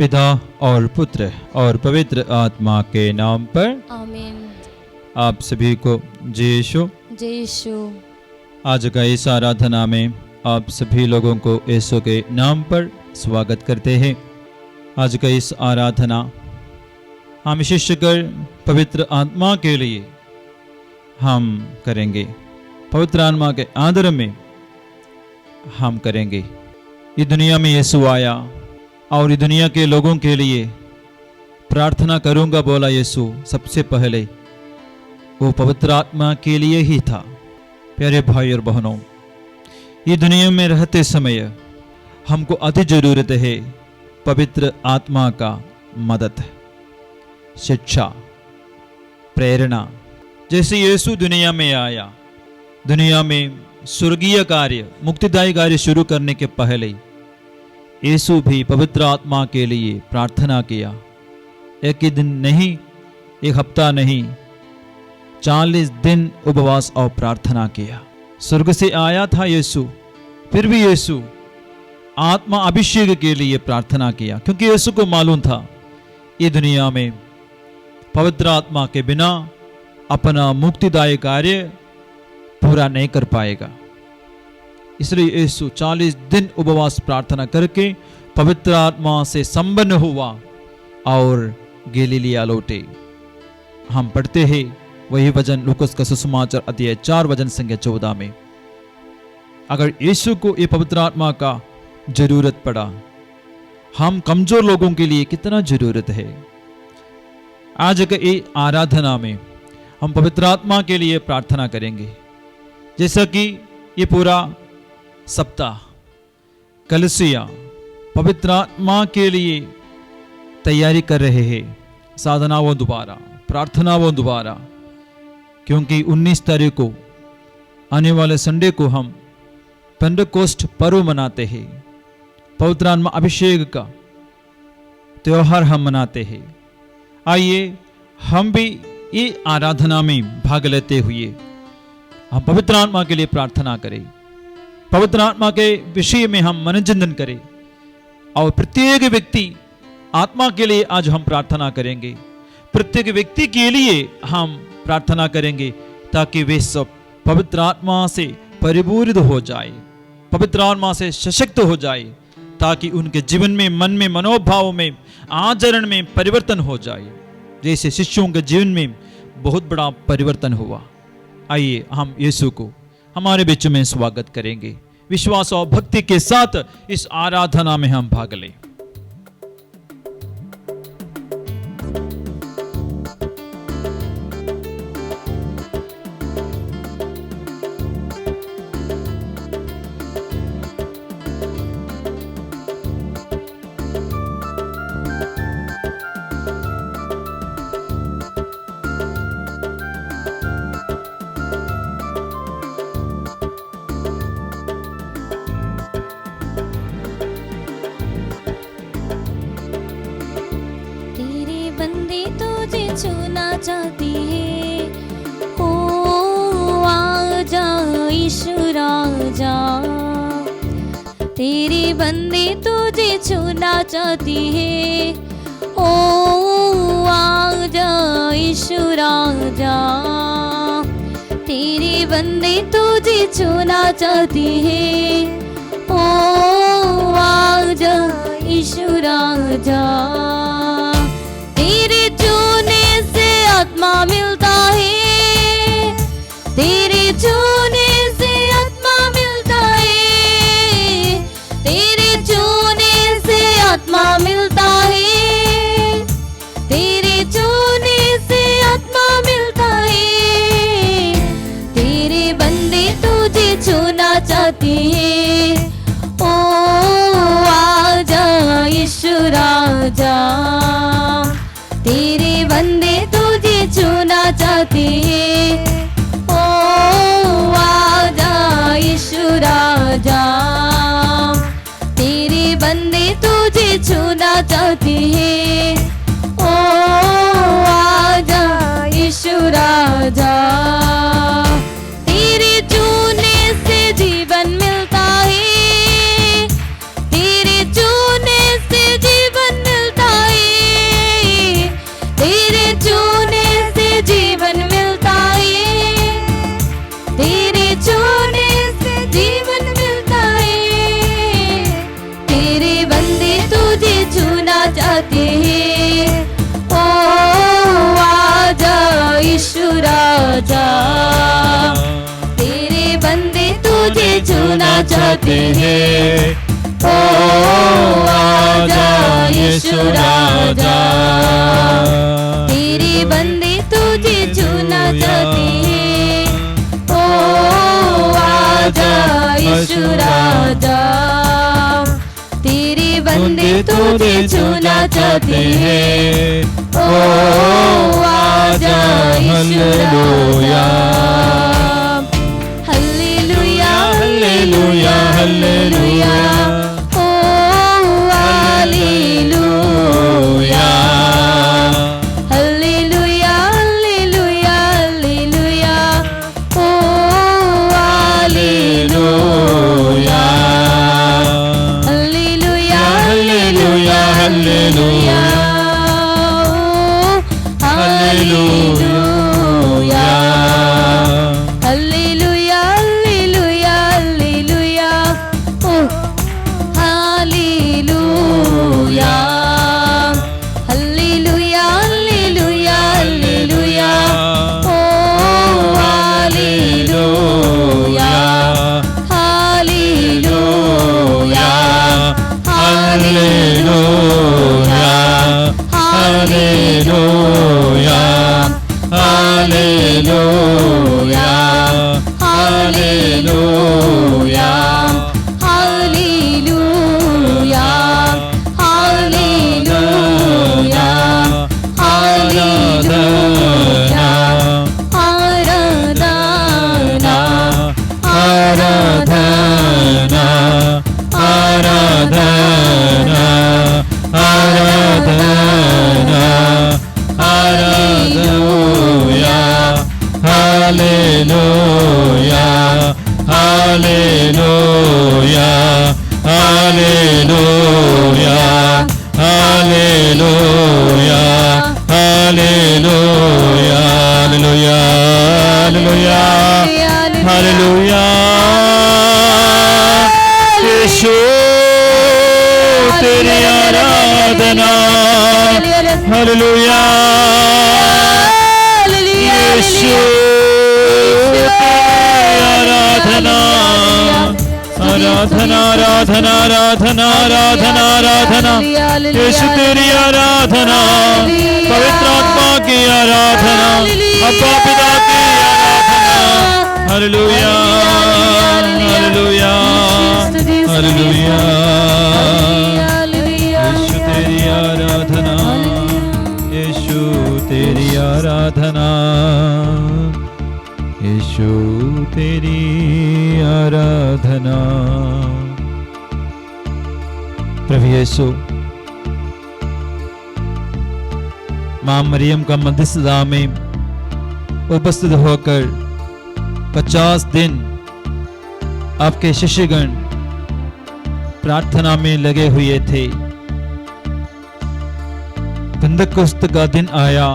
पिता और पुत्र और पवित्र आत्मा के नाम पर आमीन। आप सभी को जय यीशु। जय यीशु। आज का इस आराधना में आप सभी लोगों को यीशु के नाम पर स्वागत करते हैं। आज का इस आराधना हम विशेषकर पवित्र आत्मा के लिए हम करेंगे, पवित्र आत्मा के आदर में हम करेंगे। ये दुनिया में यीशु आया और ये दुनिया के लोगों के लिए प्रार्थना करूंगा बोला यीशु। सबसे पहले वो पवित्र आत्मा के लिए ही था। प्यारे भाई और बहनों, ये दुनिया में रहते समय हमको अति जरूरत है पवित्र आत्मा का मदद, शिक्षा, प्रेरणा। जैसे यीशु दुनिया में आया, दुनिया में स्वर्गीय कार्य, मुक्तिदायी कार्य शुरू करने के पहले यीशु भी पवित्र आत्मा के लिए प्रार्थना किया। एक ही दिन नहीं, एक हफ्ता नहीं, 40 दिन उपवास और प्रार्थना किया। स्वर्ग से आया था यीशु, फिर भी यीशु आत्मा अभिषेक के लिए प्रार्थना किया, क्योंकि यीशु को मालूम था ये दुनिया में पवित्र आत्मा के बिना अपना मुक्तिदायी कार्य पूरा नहीं कर पाएगा। इसलिए यीशु 40 दिन उपवास प्रार्थना करके पवित्र आत्मा से संपन्न हुआ और गलीलिया लौटे। हम पढ़ते हैं वही वचन लूकास का सुसमाचार अध्याय 4 वचन संख्या 14 में। अगर यीशु को ये पवित्र आत्मा का जरूरत पड़ा, हम कमजोर लोगों के लिए कितना जरूरत है। आज के ये आराधना में हम पवित्र आत्मा के लिए प्रार्थना करेंगे। जैसा कि ये पूरा सप्ताह कलीसिया पवित्र आत्मा के लिए तैयारी कर रहे हैं, साधनाओं द्वारा, प्रार्थनाओं द्वारा, क्योंकि 19 तारीख को आने वाले संडे को हम पेंटेकोस्ट पर्व मनाते हैं। पवित्र आत्मा अभिषेक का त्योहार हम मनाते हैं। आइए हम भी ये आराधना में भाग लेते हुए हम पवित्र आत्मा के लिए प्रार्थना करें, पवित्र आत्मा के विषय में हम मनोचिंतन करें और प्रत्येक व्यक्ति आत्मा के लिए आज हम प्रार्थना करेंगे। प्रत्येक व्यक्ति के लिए हम प्रार्थना करेंगे ताकि वे सब पवित्र आत्मा से परिपूरित हो जाए, पवित्र आत्मा से सशक्त हो जाए, ताकि उनके जीवन में, मन में, मनोभाव में, आचरण में परिवर्तन हो जाए, जैसे शिष्यों के जीवन में बहुत बड़ा परिवर्तन हुआ। आइए हम यीशु को हमारे बीच में स्वागत करेंगे। विश्वास और भक्ति के साथ इस आराधना में हम भाग लें। छूना चाहती है, ओ आजा यीशु राजा। तेरी बंदी तुझे छूना चाहती है, ओ आजा यीशु राजा। तेरी बंदी तुझे छूना चाहती है, ओ आजा यीशु राजा। तेरे छूने से आत्मा मिलता है, तेरे छूने से आत्मा मिलता है, तेरे छूने से आत्मा मिलता है, तेरे छूने से आत्मा मिलता है। तेरे बंदे तुझे छूना चाहती है, ओ आजा यीशु राजा। तेरे बंदे तुझे छूना चाहते हैं, ओ आजा यीशु राजा। तेरे बंदे तुझे छूना चाहते हैं, ओ आजा यीशु राजा। तेरे छूने से जीवन मिलता है, तेरे छूने से जीवन मिलता छूना चाहते हैं। ओ आजा यीशु राजा, तेरे बंदे तुझे छूना चाहते हैं। ओ आजा यीशु राजा, तेरे बंदे तुझे छूना चाहते हैं। ओ आजा यीशु राजा। हालेलुया हालेलुया हालेलुया, ओ हालेलुया हालेलुया हालेलुया हालेलुया, ओ हालेलुया हालेलुया हालेलुया हालेलुया, ओ हालेलुया हालेलुया हालेलुया हालेलुया, ओ हालेलुया हालेलुया हालेलुया हालेलुया, ओ hallelujah hallelujah hallelujah hallelujah hallelujah hallelujah hallelujah hallelujah hallelujah, आराधना आराधना आराधना आराधना hallelujah hallelujah hallelujah hallelujah hallelujah hallelujah hallelujah hallelujah. Yeshu तेरी आराधना, हालेलुया। यीशु आराधना आराधना आराधना आराधना आराधना आराधना, यीशु तेरी आराधना, पवित्र आत्मा की आराधना, अब्बा पिता की आराधना, हालेलुया हालेलुया हालेलुया। यीशु तेरी आराधना, यीशु तेरी आराधना, यीशु तेरी आराधना। प्रभु यीशु मां मरियम का मध्यस्थता में उपस्थित होकर 50 दिन आपके शिष्यगण प्रार्थना में लगे हुए थे। पेंतकुस्त का दिन आया,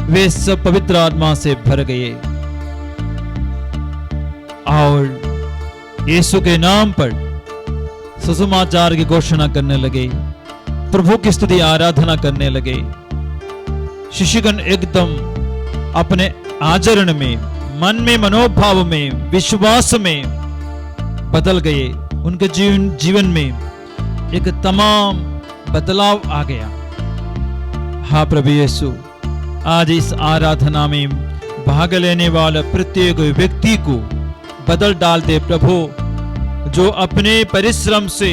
वे सब पवित्र आत्मा से भर गए और यीशु के नाम पर सुसमाचार की घोषणा करने लगे, प्रभु की स्तुति आराधना करने लगे। शिष्यगण एकदम अपने आचरण में, मन में, मनोभाव में, विश्वास में बदल गए। उनके जीवन में एक तमाम बदलाव आ गया। हाँ प्रभु यीशु, आज इस आराधना में भाग लेने वाले प्रत्येक व्यक्ति को बदल डालते प्रभु, जो अपने परिश्रम से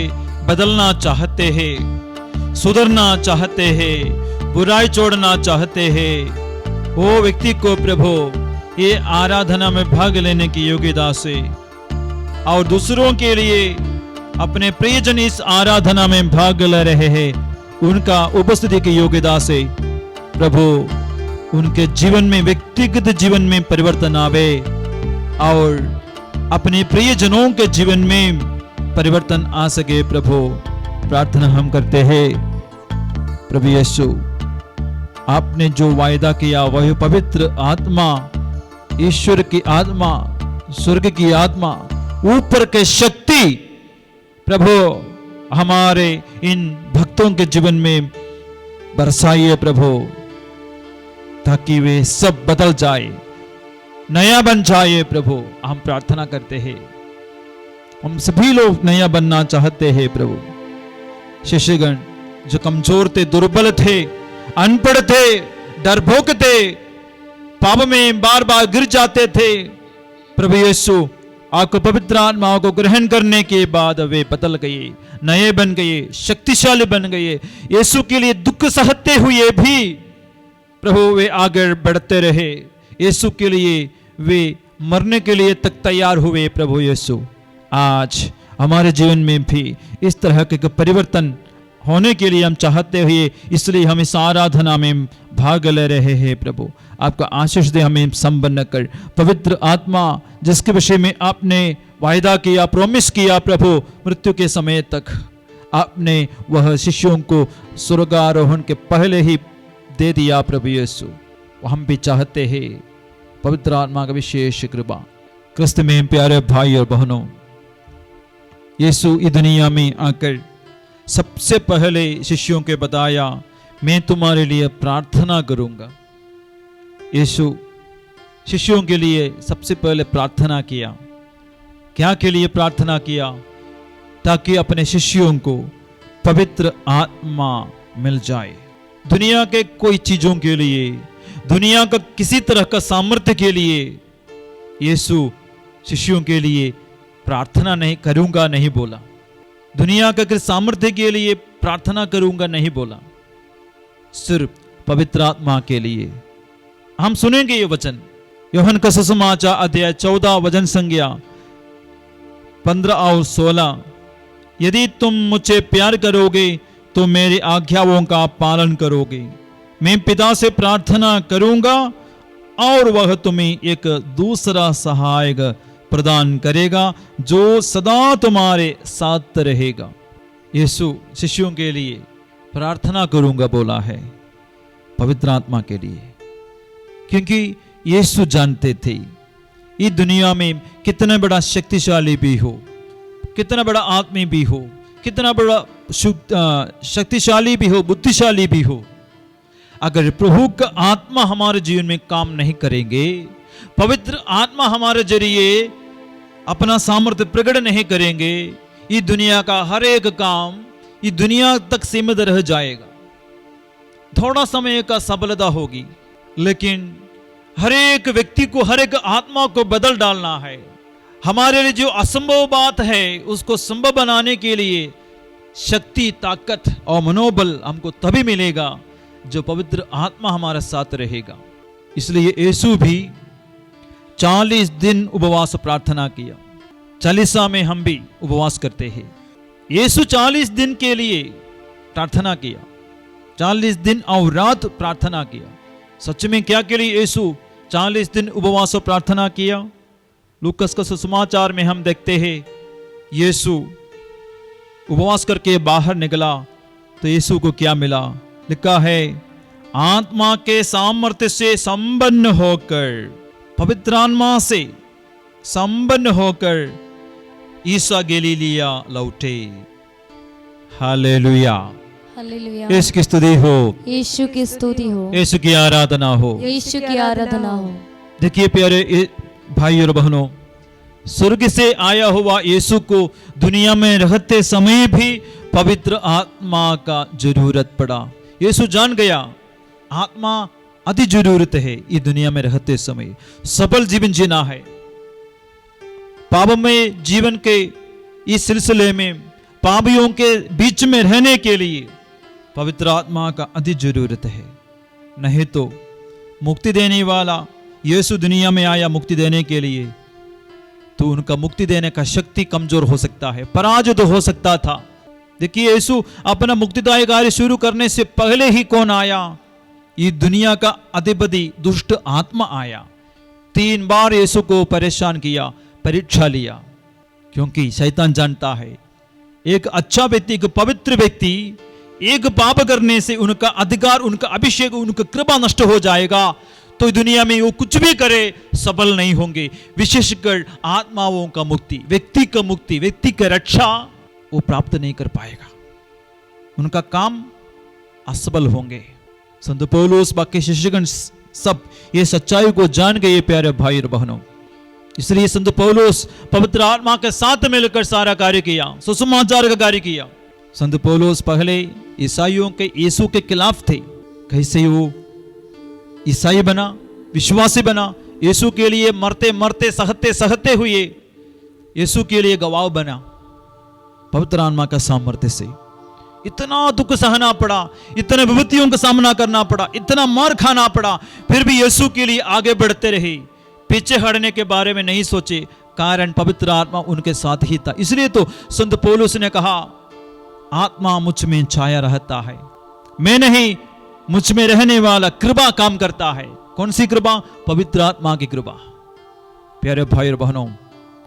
बदलना चाहते हैं, सुधरना चाहते हैं, बुराई छोड़ना चाहते हैं, वो व्यक्ति को प्रभु ये आराधना में भाग लेने की योग्यता से और दूसरों के लिए अपने प्रियजन इस आराधना में भाग ले रहे हैं, उनका उपस्थिति की योग्यता से प्रभु उनके जीवन में, व्यक्तिगत जीवन में परिवर्तन आवे और अपने प्रियजनों के जीवन में परिवर्तन आ सके। प्रभु प्रार्थना हम करते हैं प्रभु यीशु, आपने जो वायदा किया वह पवित्र आत्मा, ईश्वर की आत्मा, स्वर्ग की आत्मा, ऊपर के शक्ति प्रभु हमारे इन भक्तों के जीवन में बरसाइए प्रभु, ताकि वे सब बदल जाए, नया बन जाए। प्रभु हम प्रार्थना करते हैं हम सभी लोग नया बनना चाहते हैं प्रभु। शिष्यगण जो कमजोर थे, दुर्बल थे, अनपढ़ थे, डरपोक थे, पाप में बार बार गिर जाते थे, प्रभु यीशु आपको पवित्र आत्माओं को ग्रहण करने के बाद वे बदल गए, नए बन गए, शक्तिशाली बन गए। यीशु के लिए दुख सहते हुए भी प्रभु वे आगे बढ़ते रहे। यीशु के लिए वे मरने के लिए तक तैयार हुए। प्रभु यीशु आज हमारे जीवन में भी इस तरह के परिवर्तन होने के लिए हम चाहते हुए, इसलिए हम इस आराधना में भाग ले रहे हैं। प्रभु आपका आशीष दे हमें संपन्न कर। पवित्र आत्मा जिसके विषय में आपने वायदा किया, प्रॉमिस किया प्रभु, मृत्यु के समय तक आपने वह शिष्यों को स्वर्गारोहण के पहले ही दे दिया। प्रभु यीशु हम भी चाहते हैं पवित्र आत्मा का विशेष कृपा। क्रिस्त में प्यारे भाई और बहनों, यीशु इस दुनिया में आकर सबसे पहले शिष्यों के बताया, मैं तुम्हारे लिए प्रार्थना करूंगा। यीशु शिष्यों के लिए सबसे पहले प्रार्थना किया। क्या के लिए प्रार्थना किया? ताकि अपने शिष्यों को पवित्र आत्मा मिल जाए। दुनिया के कोई चीजों के लिए, दुनिया का किसी तरह का सामर्थ्य के लिए यीशु शिष्यों के लिए प्रार्थना नहीं करूंगा नहीं बोला। दुनिया का किसी सामर्थ्य के लिए प्रार्थना करूंगा नहीं बोला, सिर्फ पवित्र आत्मा के लिए। हम सुनेंगे ये वचन यूहन्ना का सुसमाचार अध्याय 14 वचन संज्ञा 15 और 16। यदि तुम मुझे प्यार करोगे तो मेरी आज्ञाओं का पालन करोगे। मैं पिता से प्रार्थना करूंगा और वह तुम्हें एक दूसरा सहायक प्रदान करेगा जो सदा तुम्हारे साथ रहेगा। यीशु शिष्यों के लिए प्रार्थना करूंगा बोला है, पवित्र आत्मा के लिए, क्योंकि यीशु जानते थे इस दुनिया में कितना बड़ा शक्तिशाली भी हो, कितना बड़ा आदमी भी हो, कितना बड़ा शक्तिशाली भी हो, बुद्धिशाली भी हो, अगर प्रभु का आत्मा हमारे जीवन में काम नहीं करेंगे, पवित्र आत्मा हमारे जरिए अपना सामर्थ्य प्रकट नहीं करेंगे, ये दुनिया का हर एक काम ये दुनिया तक सीमित रह जाएगा। थोड़ा समय का सफलता होगी, लेकिन हर एक व्यक्ति को, हर एक आत्मा को बदल डालना है। हमारे लिए जो असंभव बात है उसको संभव बनाने के लिए शक्ति, ताकत और मनोबल हमको तभी मिलेगा जो पवित्र आत्मा हमारे साथ रहेगा। इसलिए यीशु भी 40 दिन उपवास प्रार्थना किया। चालीसा में हम भी उपवास करते हैं। यीशु 40 दिन के लिए प्रार्थना किया, 40 दिन और रात प्रार्थना किया। सच में क्या के लिए यीशु 40 दिन उपवास प्रार्थना किया? लूकस का सुसमाचार में हम देखते हैं यीशु उपवास करके बाहर निकला तो यीशु को क्या मिला? लिखा है, आत्मा के सामर्थ्य से संपन्न होकर, पवित्र आत्मा से संपन्न होकर ईसा गलीलिया लौटे। Hallelujah, hallelujah. यीशु की स्तुति हो, यीशु की स्तुति हो, यीशु की आराधना हो, यीशु की आराधना हो। देखिए प्यारे भाई और बहनों, स्वर्ग से आया हुआ यीशु को दुनिया में रहते समय भी पवित्र आत्मा का जरूरत पड़ा। यीशु जान गया आत्मा अति जरूरत है इस दुनिया में रहते समय। सफल जीवन जीना है, पाप में जीवन के इस सिलसिले में पापियों के बीच में रहने के लिए पवित्र आत्मा का अति जरूरत है। नहीं तो मुक्ति देने वाला यीशु दुनिया में आया मुक्ति देने के लिए, तो उनका मुक्ति देने का शक्ति कमजोर हो सकता है, पराजित हो सकता था। देखिए यीशु अपना मुक्तिदायक कार्य शुरू करने से पहले ही कौन आया? ये दुनिया का अधिपति दुष्ट आत्मा आया। 3 बार यीशु को परेशान किया, परीक्षा लिया, क्योंकि शैतान जानता है एक अच्छा व्यक्ति, एक पवित्र व्यक्ति एक पाप करने से उनका अधिकार, उनका अभिषेक, उनका कृपा नष्ट हो जाएगा। तो दुनिया में वो कुछ भी करे सफल नहीं होंगे। विशेषकर आत्माओं का मुक्ति, व्यक्ति का मुक्ति, व्यक्ति का रक्षा वो प्राप्त नहीं कर पाएगा, उनका काम असफल होंगे। संत पौलुस बाकी शिष्यगण सब ये सच्चाई को जान गए प्यारे भाई और बहनों। इसलिए संत पौलुस पवित्र आत्मा के साथ मिलकर सारा कार्य किया, सुसमाचार का कार्य किया। संत पौलुस पहले ईसाइयों के यीशु के खिलाफ थे, कैसे वो ईसाई बना, विश्वासी बना, यीशु के लिए मरते मरते सहते सहते हुए यीशु के लिए गवाह बना। पवित्र आत्मा का सामर्थ्य से इतना दुख सहना पड़ा, इतने विपत्तियों का सामना करना पड़ा, इतना मार खाना पड़ा, फिर भी यीशु के लिए आगे बढ़ते रहे, पीछे हटने के बारे में नहीं सोचे, कारण पवित्र आत्मा उनके साथ ही था। इसलिए तो संत पौलुस ने कहा, आत्मा मुझ में छाया रहता है, मैं नहीं, मुझ में रहने वाला कृपा काम करता है। कौन सी कृपा? पवित्र आत्मा की कृपा। प्यारे भाई और बहनों,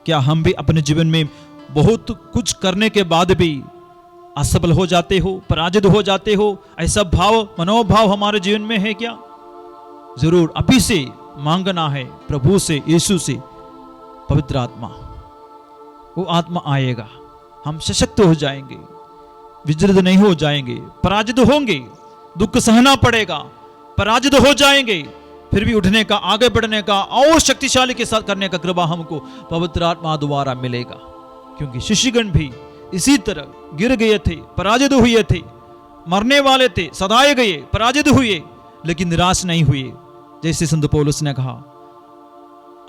क्या हम भी अपने जीवन में बहुत कुछ करने के बाद भी असफल हो जाते हो, पराजित हो जाते हो? ऐसा भाव, मनोभाव हमारे जीवन में है क्या? जरूर अभी से मांगना है प्रभु से, यीशु से, पवित्र आत्मा। वो आत्मा आएगा, हम सशक्त हो जाएंगे, विचलित नहीं हो जाएंगे, पराजित होंगे, दुख सहना पड़ेगा, पराजित हो जाएंगे, फिर भी उठने का, आगे बढ़ने का और शक्तिशाली के साथ करने का कृपा हमको पवित्र आत्मा द्वारा मिलेगा। क्योंकि शिष्यगण भी इसी तरह गिर गए थे, पराजित हुए थे, मरने वाले थे, सताए गए, पराजित हुए, लेकिन निराश नहीं हुए। जैसे संत पौलुस ने कहा,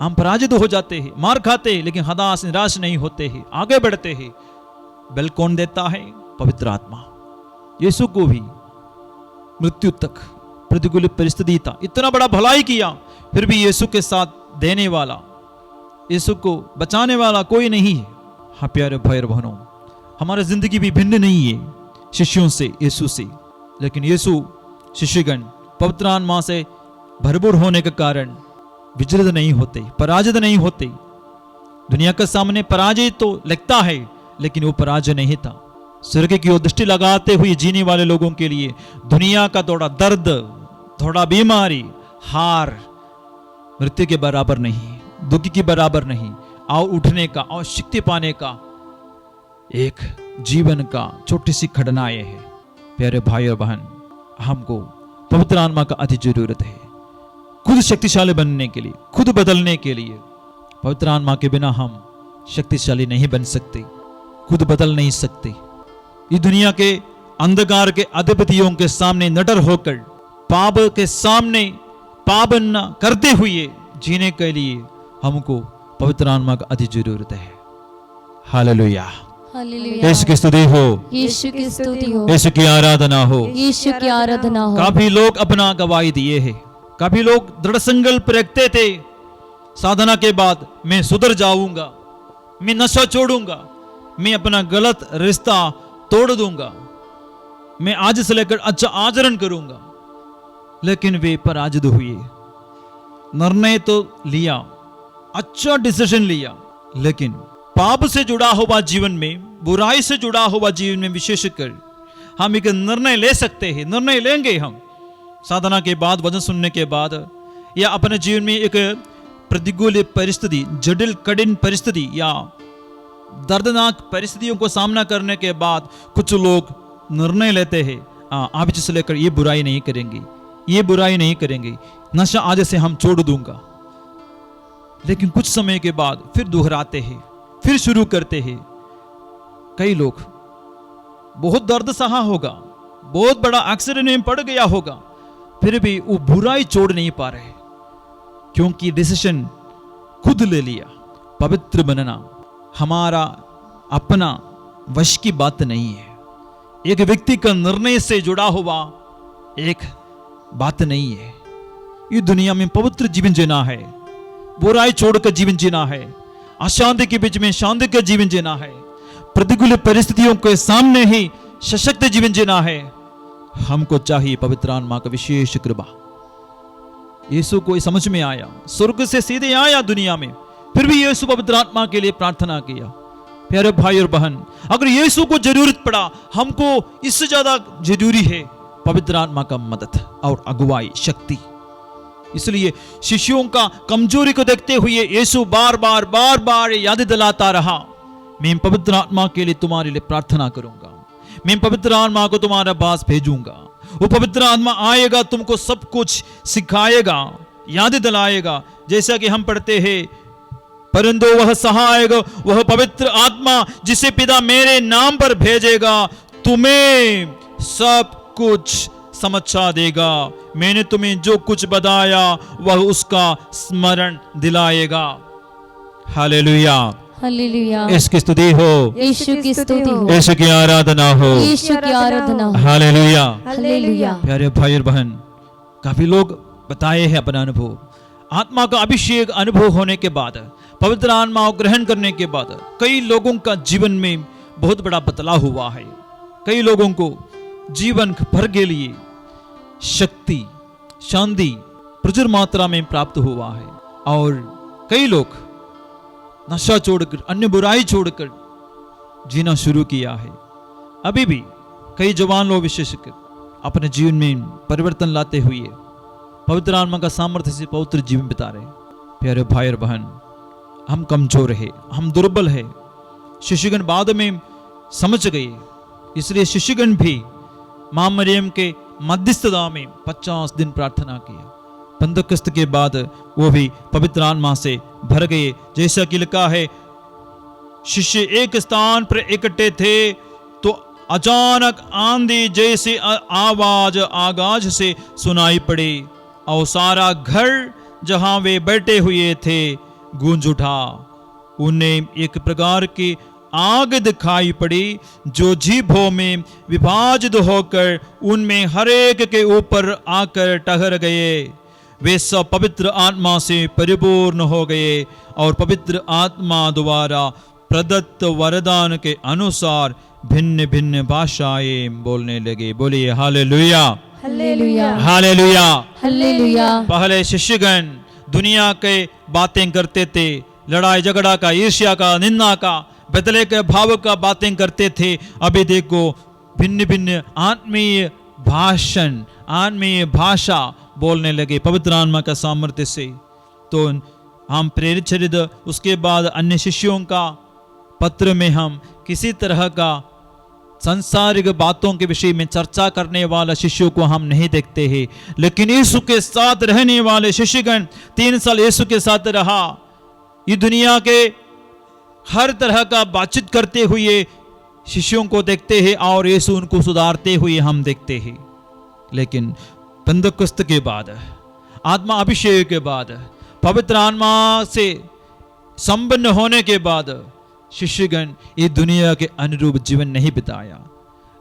हम पराजित हो जाते हैं, मार खाते हैं, लेकिन हताश निराश नहीं होते हैं, आगे बढ़ते हैं। बल कौन देता है? पवित्र आत्मा। यीशु को भी मृत्यु तक प्रतिकूल परिस्थिति था, इतना बड़ा भलाई किया, फिर भी यीशु के साथ देने वाला, यीशु को बचाने वाला कोई नहीं है। हाँ प्यारे भाई और बहनों, हमारी जिंदगी भी भिन्न नहीं है शिष्यों से, यीशु से, लेकिन यीशु शिष्यगण पवित्र आत्मा से भरपूर होने के कारण विचलित नहीं होते, पराजित नहीं होते। दुनिया के सामने पराजय तो लगता है, लेकिन वो पराजय नहीं था। स्वर्ग की ओर दृष्टि लगाते हुए जीने वाले लोगों के लिए दुनिया का थोड़ा दर्द, थोड़ा बीमारी, हार मृत्यु के बराबर नहीं, दुख के बराबर नहीं, और उठने का और शक्ति पाने का एक जीवन का छोटी सी घटनाएं है। प्यारे भाई और बहन, हमको पवित्र आत्मा का अति जरूरत है, खुद शक्तिशाली बनने के लिए, खुद बदलने के लिए। पवित्र आत्मा के बिना हम शक्तिशाली नहीं बन सकते, खुद बदल नहीं सकते। इस दुनिया के अंधकार के अधिपतियों के सामने नडर होकर, पाप के सामने पाप न करते हुए जीने के लिए हमको पवित्र आत्मा का अति जरूरत है। Hallelujah, hallelujah. यीशु की स्तुति हो, यीशु की स्तुति हो, यीशु की आराधना हो। यीशु की आराधना हो। काफी लोग अपना गवाही दिए हैं, काफी लोग दृढ़ संकल्प रखते थे, साधना के बाद मैं सुधर जाऊंगा, मैं नशा छोड़ूंगा, मैं अपना गलत रिश्ता तोड़ दूंगा, मैं आज से लेकर अच्छा आचरण करूंगा, लेकिन वे पराजित हुए। निर्णय तो लिया, अच्छा डिसीजन लिया, लेकिन पाप से जुड़ा हुआ जीवन में, बुराई से जुड़ा हुआ जीवन में विशेषकर हम एक निर्णय ले सकते हैं, निर्णय लेंगे हम साधना के बाद, वचन सुनने के बाद, या अपने जीवन में एक प्रतिकूल परिस्थिति, जटिल कठिन परिस्थिति या दर्दनाक परिस्थितियों को सामना करने के बाद कुछ लोग निर्णय लेते हैं, आज से लेकर ये बुराई नहीं करेंगे, ये बुराई नहीं करेंगे, नशा आज से हम छोड़ दूंगा। लेकिन कुछ समय के बाद फिर दोहराते हैं, फिर शुरू करते हैं। कई लोग बहुत दर्द सहा होगा, बहुत बड़ा एक्सीडेंट में पड़ गया होगा, फिर भी वो बुराई छोड़ नहीं पा रहे, क्योंकि डिसीजन खुद ले लिया। पवित्र बनना हमारा अपना वश की बात नहीं है, एक व्यक्ति का निर्णय से जुड़ा हुआ एक बात नहीं है। इस दुनिया में पवित्र जीवन जीना है, बुराई छोड़कर जीवन जीना है, अशांति के बीच में शांति का जीवन जीना है, प्रतिकूल परिस्थितियों के सामने ही सशक्त जीवन जीना है। हमको चाहिए पवित्र आत्मा का विशेष कृपा। यीशु को समझ में आया, स्वर्ग से सीधे आया दुनिया में, फिर भी यीशु पवित्र आत्मा के लिए प्रार्थना किया। प्यारे भाई और बहन, अगर यीशु को जरूरत पड़ा, हमको इससे ज्यादा जरूरी है पवित्र आत्मा का मदद और अगुवाई शक्ति। इसलिए शिष्यों का कमजोरी को देखते हुए यीशु बार बार याद दिलाता रहा, मैं पवित्र आत्मा के लिए तुम्हारे लिए प्रार्थना करूंगा, मैं पवित्र आत्मा को तुम्हारे पास भेजूंगा, वो पवित्र आत्मा आएगा, तुमको सब कुछ सिखाएगा, याद दिलाएगा। जैसा कि हम पढ़ते हैं परंतु वह सहायक, वह पवित्र आत्मा जिसे पिता मेरे नाम पर भेजेगा, तुम्हें सब कुछ समझा देगा। मैंने तुम्हें जो कुछ बताया वह उसका स्मरण दिलाएगा। Hallelujah, hallelujah. इसकी स्तुति हो, यीशु की स्तुति हो, यीशु की आराधना हो, यीशु की आराधना हो। हालेलुया। हालेलुया। प्यारे भाई और बहन, काफी लोग बताए हैं अपना अनुभव। आत्मा का अभिषेक अनुभव होने के बाद, पवित्र आत्मा को ग्रहण करने के बाद कई लोगों का जीवन में बहुत बड़ा बदलाव हुआ है। कई लोगों को जीवन भर के लिए शक्ति, शांति प्रचुर मात्रा में प्राप्त हुआ है। और कई लोग नशा छोड़कर, अन्य बुराई छोड़कर जीना शुरू किया है। अभी भी कई जवान लोग विशेषकर अपने जीवन में परिवर्तन लाते हुए पवित्र आत्मा का सामर्थ्य से पवित्र जीवन बिता रहे। प्यारे भाई और बहन, हम कमजोर है, हम दुर्बल है। शिष्यगण बाद में समझ गए, इसलिए शिष्यगण भी मां मरियम के मध्यस्थता में 50 दिन प्रार्थना किया। पंतकुस्त के बाद वो भी पवित्र आत्मा से भर गए। जैसा कि लिखा है, शिष्य एक स्थान पर इकट्ठे थे तो अचानक आंधी जैसी आवाज आकाश से सुनाई पड़ी और सारा घर जहां वे बैठे हुए थे गूंज उठा। उन्हें एक प्रकार की आग दिखाई पड़ी जो जीभों में विभाजित होकर उनमें हर एक के ऊपर आकर ठहर गए। वे सब पवित्र आत्मा से परिपूर्ण हो गए और पवित्र आत्मा द्वारा प्रदत्त वरदान के अनुसार भिन्न भिन्न भाषाएं बोलने लगे। बोलिए हालेलुया, हालेलुया, हालेलुया। हालेलुया। पहले शिष्यगण दुनिया के बातें करते थे, लड़ाई झगड़ा का, ईर्ष्या का, निंदा का, बदले के भाव का बातें करते थे। अभी देखो भिन्न भिन्न आत्मीय भाषण, आत्मीय भाषा बोलने लगे पवित्र आत्मा का सामर्थ्य से। तो हम प्रेरित चरित, उसके बाद अन्य शिष्यों का पत्र में हम किसी तरह का सांसारिक बातों के विषय में चर्चा करने वाला शिष्यों को हम नहीं देखते हैं। लेकिन यीशु के साथ रहने वाले शिष्यगण 3 साल यीशु के साथ रहा, ये दुनिया के हर तरह का बातचीत करते हुए शिष्यों को देखते हैं और यीशु उनको सुधारते हुए हम देखते हैं। लेकिन पेंतकुस्त के बाद, आत्मा अभिषेक के बाद, पवित्र आत्मा से संपन्न होने के बाद शिष्यगण ये दुनिया के अनुरूप जीवन नहीं बिताया।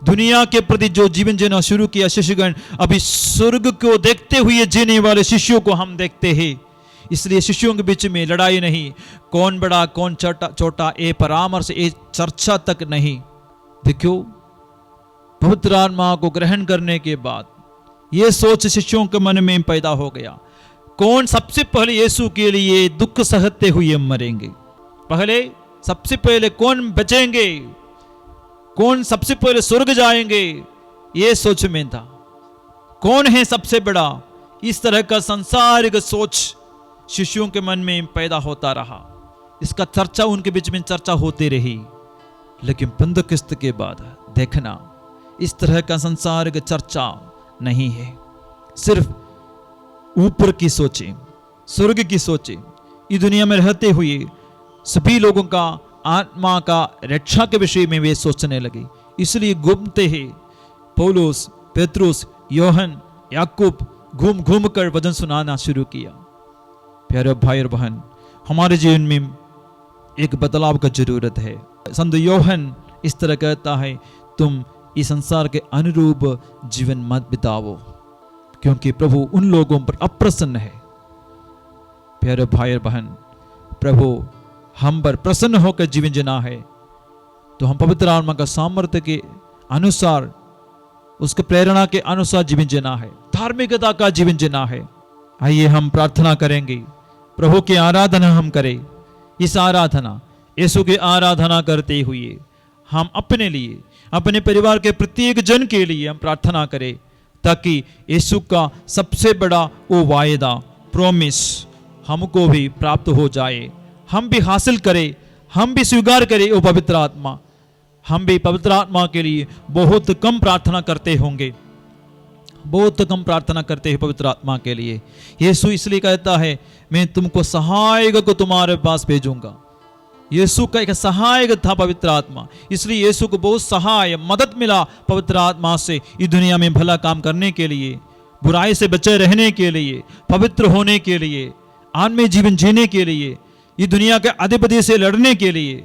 दुनिया के प्रति जो जीवन जीना शुरू किया शिष्यगण, अभी स्वर्ग को देखते हुए जीने वाले शिष्यों को हम देखते हैं। इसलिए शिष्यों के बीच में लड़ाई नहीं, कौन बड़ा कौन छोटा, ये परामर्श, ये चर्चा तक नहीं। देखो पवित्र आत्मा को ग्रहण करने के बाद ये सोच शिष्यों के मन में पैदा हो गया, कौन सबसे पहले यीशु के लिए दुख सहते हुए मरेंगे। पहले सबसे पहले कौन बचेंगे, कौन सबसे पहले स्वर्ग जाएंगे, ये सोच में था। कौन है सबसे बड़ा, इस तरह का सांसारिक सोच शिष्यों के मन में पैदा होता रहा। इसका चर्चा उनके बीच में चर्चा होती रही। लेकिन पेंतकुस्त के बाद देखना, इस तरह का सांसारिक चर्चा नहीं है। सिर्फ ऊपर की सोचें, स्वर्ग की सोचें। इस दुनिया में रहते हुए सभी लोगों का आत्मा का रक्षा के विषय में वे सोचने लगे। इसलिए घूमते हैं पौलुस, पेत्रुस, योहन, याकूब घूम घूम कर वचन सुनाना शुरू किया। प्यारे भाई और बहन, हमारे जीवन में एक बदलाव का जरूरत है। संत योहन इस तरह कहता है, तुम इस संसार के अनुरूप जीवन मत बिताओ, क्योंकि प्रभु उन लोगों पर अप्रसन्न है। प्यारे भाई और बहन, प्रभु हम पर प्रसन्न होकर जीवन जीना है तो हम पवित्र आत्मा का सामर्थ्य के अनुसार, उसके प्रेरणा के अनुसार जीवन जीना है, धार्मिकता का जीवन जीना है। आइए हम प्रार्थना करेंगे, प्रभु की आराधना हम करें। इस आराधना, यीशु की आराधना करते हुए हम अपने लिए, अपने परिवार के प्रत्येक जन के लिए हम प्रार्थना करें, ताकि यीशु का सबसे बड़ा वो वायदा, प्रॉमिस हमको भी प्राप्त हो जाए, हम भी हासिल करें, हम भी स्वीकार करें वो पवित्र आत्मा। हम भी पवित्र आत्मा के लिए बहुत कम प्रार्थना करते होंगे, बहुत कम प्रार्थना करते हैं पवित्र आत्मा के लिए। यीशु इसलिए कहता है, मैं तुमको सहायक को तुम्हारे पास भेजूंगा। यीशु का एक सहायक था पवित्र आत्मा, इसलिए यीशु को बहुत सहाय मदद मिला पवित्र आत्मा से इस दुनिया में भला काम करने के लिए, बुराई से बचे रहने के लिए, पवित्र होने के लिए, आत्मिक जीवन जीने के लिए, इस दुनिया के अधिपति से लड़ने के लिए।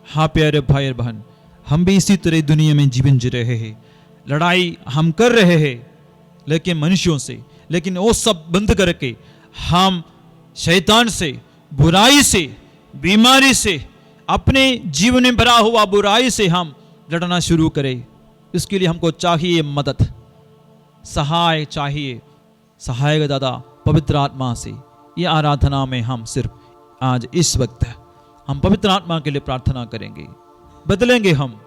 हाँ प्यारे भाई और बहन, हम भी इसी तरह दुनिया में जीवन जी रहे हैं, लड़ाई हम कर रहे हैं लेकिन मनुष्यों से, लेकिन वो सब बंद करके हम शैतान से, बुराई से, बीमारी से, अपने जीवन में भरा हुआ बुराई से हम लड़ना शुरू करें। इसके लिए हमको चाहिए मदद, सहाय चाहिए, सहायक दादा पवित्र आत्मा से। ये आराधना में हम सिर्फ आज इस वक्त हम पवित्र आत्मा के लिए प्रार्थना करेंगे। बदलेंगे हम,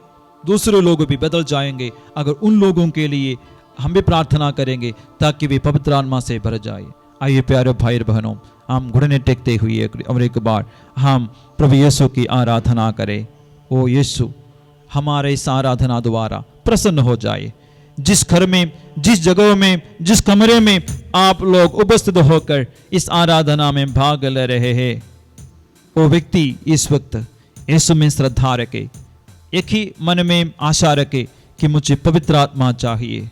दूसरे लोग भी बदल जाएंगे अगर उन लोगों के लिए हम भी प्रार्थना करेंगे ताकि वे पवित्र आत्मा से भर जाए। आइए प्यारे भाई बहनों, हम घुटने टेकते हुए और एक बार हम प्रभु यीशु की आराधना करें। ओ यीशु, हमारे इस आराधना द्वारा प्रसन्न हो जाए। जिस घर में, जिस जगह में, जिस कमरे में आप लोग उपस्थित होकर इस आराधना में भाग ले रहे हैं, वो व्यक्ति इस वक्त यीशु में श्रद्धा रखे, एक ही मन में आशा रखे कि मुझे पवित्र आत्मा चाहिए,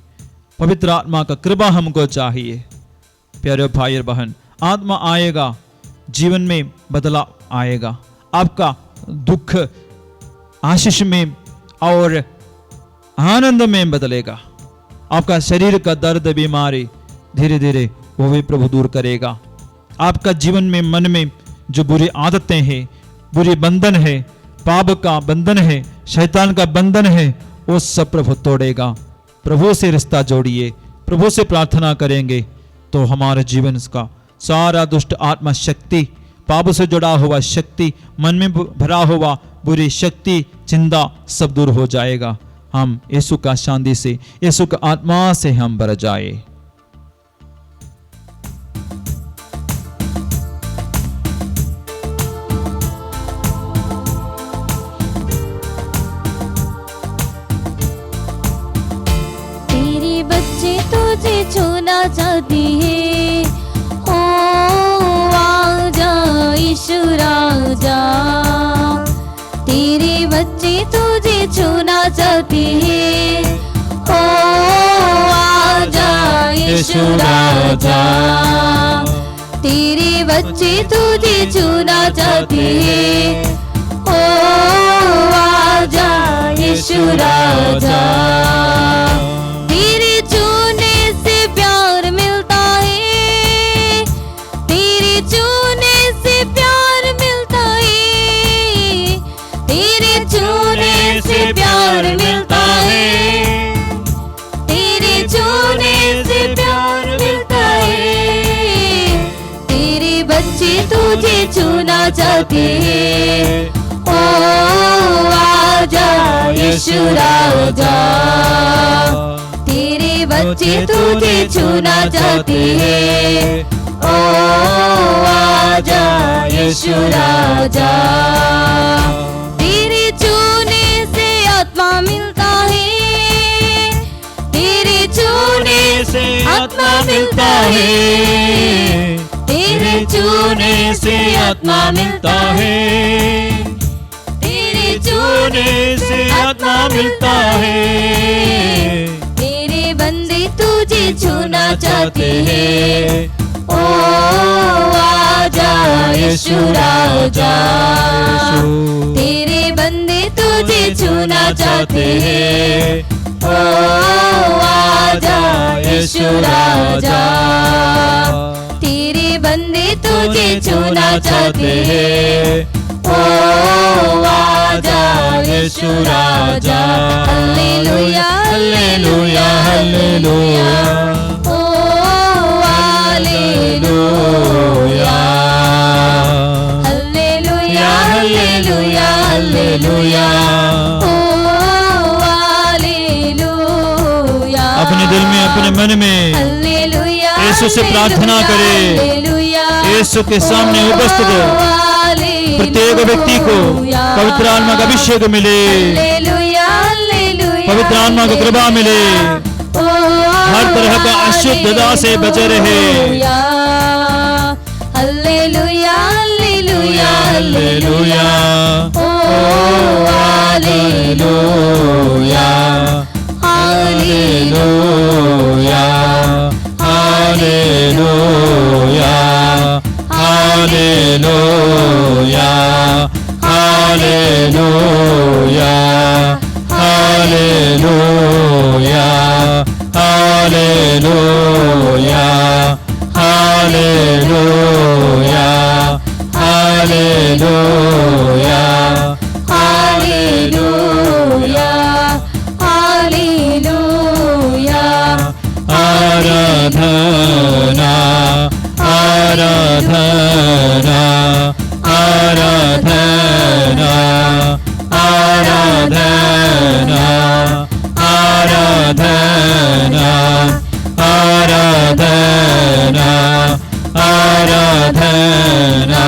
पवित्र आत्मा का कृपा हमको चाहिए। प्यारे भाई और बहन, आत्मा आएगा, जीवन में बदलाव आएगा, आपका दुख आशीष में और आनंद में बदलेगा, आपका शरीर का दर्द, बीमारी धीरे धीरे वो भी प्रभु दूर करेगा। आपका जीवन में, मन में जो बुरी आदतें हैं, बुरी बंधन है, पाप का बंधन है, शैतान का बंधन है, वो सब प्रभु तोड़ेगा। प्रभु से रिश्ता जोड़िए, प्रभु से प्रार्थना करेंगे तो हमारे जीवन का सारा दुष्ट आत्मा शक्ति, पाप से जुड़ा हुआ शक्ति, मन में भरा हुआ बुरी शक्ति, चिंता सब दूर हो जाएगा। हम यीशु का शांति से, यीशु का आत्मा से हम भर जाए। तेरे बच्चे तुझे छूना चाहती है, हो आजा यीशु राजा। तेरे बच्चे तुझे छूना चाहती है, हो आजा यीशु राजा। तेरे बच्चे तुझे छूना चाहती है, हो आजा यीशु राजा। तेरे छूने से प्यार मिलता है, तेरे छूने से प्यार मिलता है, तेरे छूने से प्यार मिलता है, तेरे छूने से प्यार मिलता है। तेरे बच्चे तुझे छूना चाहते हैं, ओ आजा यीशु राजा। तेरे बच्चे तुझे छूना चाहते हैं, ओ आजा यीशु राजा। तेरे छूने से आत्मा मिलता है, तेरे छूने से आत्मा मिलता है, तेरे छूने से आत्मा मिलता है, तेरे छूने से आत्मा मिलता है। तेरे बंदे तुझे छूना चाहते हैं, ओ आजा यीशु राजा। तेरे बंदे तुझे छूना चाहते हैं, ओ आजा यीशु राजा। तेरे बंदे तुझे छूना चाहते हैं, ओ आजा यीशु राजा। हालेलुया हालेलुया हालेलुया, ओ हालेलुया हालेलुया हालेलुया हालेलुया, ओ हालेलुया। अपने दिल में, अपने मन में हालेलुया यीशु से प्रार्थना करें। यीशु के सामने उपस्थित प्रत्येक व्यक्ति को पवित्र आत्मा का अभिषेक मिले, पवित्र आत्मा को कृपा मिले, हर तरह का अशुद्धता से बचे रहे। हालेलुया हालेलुया हालेलुया ओ hallelujah hallelujah hallelujah hallelujah hallelujah hallelujah hallelujah hallelujah hallelujah hallelujah hallelujah आराधना आराधना आराधना आराधना आराधना आराधना आराधना आराधना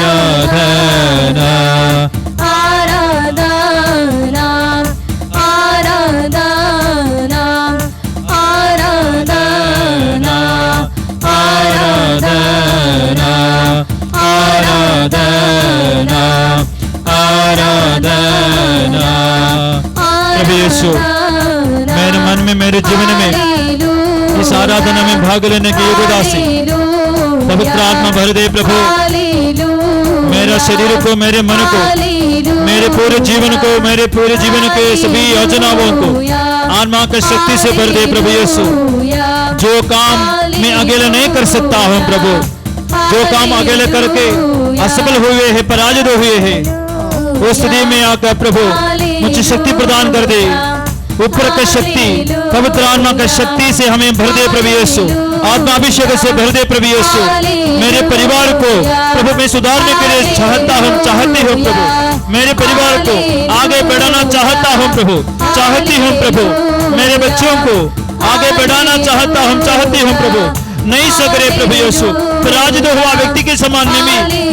आराधना आराधना आराधना आराधना आराधना आराधना प्रभु यीशु मेरे मन में मेरे जीवन में इस आराधना में भाग लेने की योग्यता से पवित्र आत्मा भर दे प्रभु। मेरा शरीर को मेरे मन को मेरे पूरे जीवन को मेरे पूरे जीवन के सभी योजनाओं को आत्मा की शक्ति से भर दे प्रभु यीशु। जो काम मैं अकेले नहीं कर सकता हूँ प्रभु, जो काम अकेले करके असफल हुए हैं पराजित हुए हैं उस स्थिति में आकर प्रभु मुझे शक्ति प्रदान कर दे। ऊपर की शक्ति पवित्र आत्मा की शक्ति से हमें भर दे प्रभु यीशु। आत्मा अभिषेक से भर दे प्रभु यीशु। मेरे परिवार को प्रभु मैं सुधारने के लिए चाहती हूँ प्रभु। मेरे परिवार को आगे बढ़ाना चाहता हूँ प्रभु, चाहती हूँ प्रभु। मेरे बच्चों को आगे बढ़ाना चाहती हूँ प्रभु। नहीं सकरे प्रभु यीशु। पराजित हुआ व्यक्ति के समान में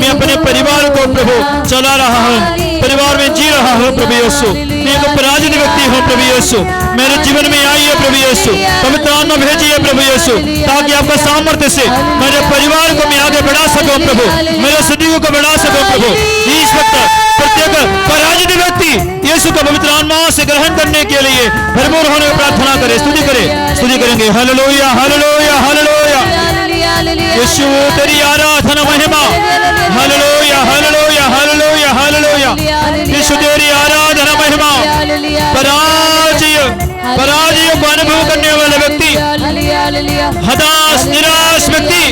मैं अपने परिवार को प्रभु चला रहा हूँ, परिवार में जी रहा हूँ प्रभु यीशु। मैं एक पराजित व्यक्ति हूँ प्रभु यीशु। मेरे जीवन में आइए प्रभु यीशु, पवित्र आत्मा भेजिए प्रभु यीशु, ताकि आपका सामर्थ्य से मेरे परिवार को मैं आगे बढ़ा सकूं प्रभु, मेरे सदीयों को बढ़ा सकूं प्रभु। इस वक्त प्रत्येक पराजित व्यक्ति यीशु का पवित्र आत्मा से ग्रहण करने के लिए भरपूर होने की प्रार्थना करे, स्तुति करेंगे। Hallelujah hallelujah hallelujah. यीशु तेरी आराधना महिमा। Hallelujah hallelujah hallelujah hallelujah. Yeshu तेरी आराधना महिमा। पराजय को अनुभव करने वाला व्यक्ति, हताश निराश व्यक्ति,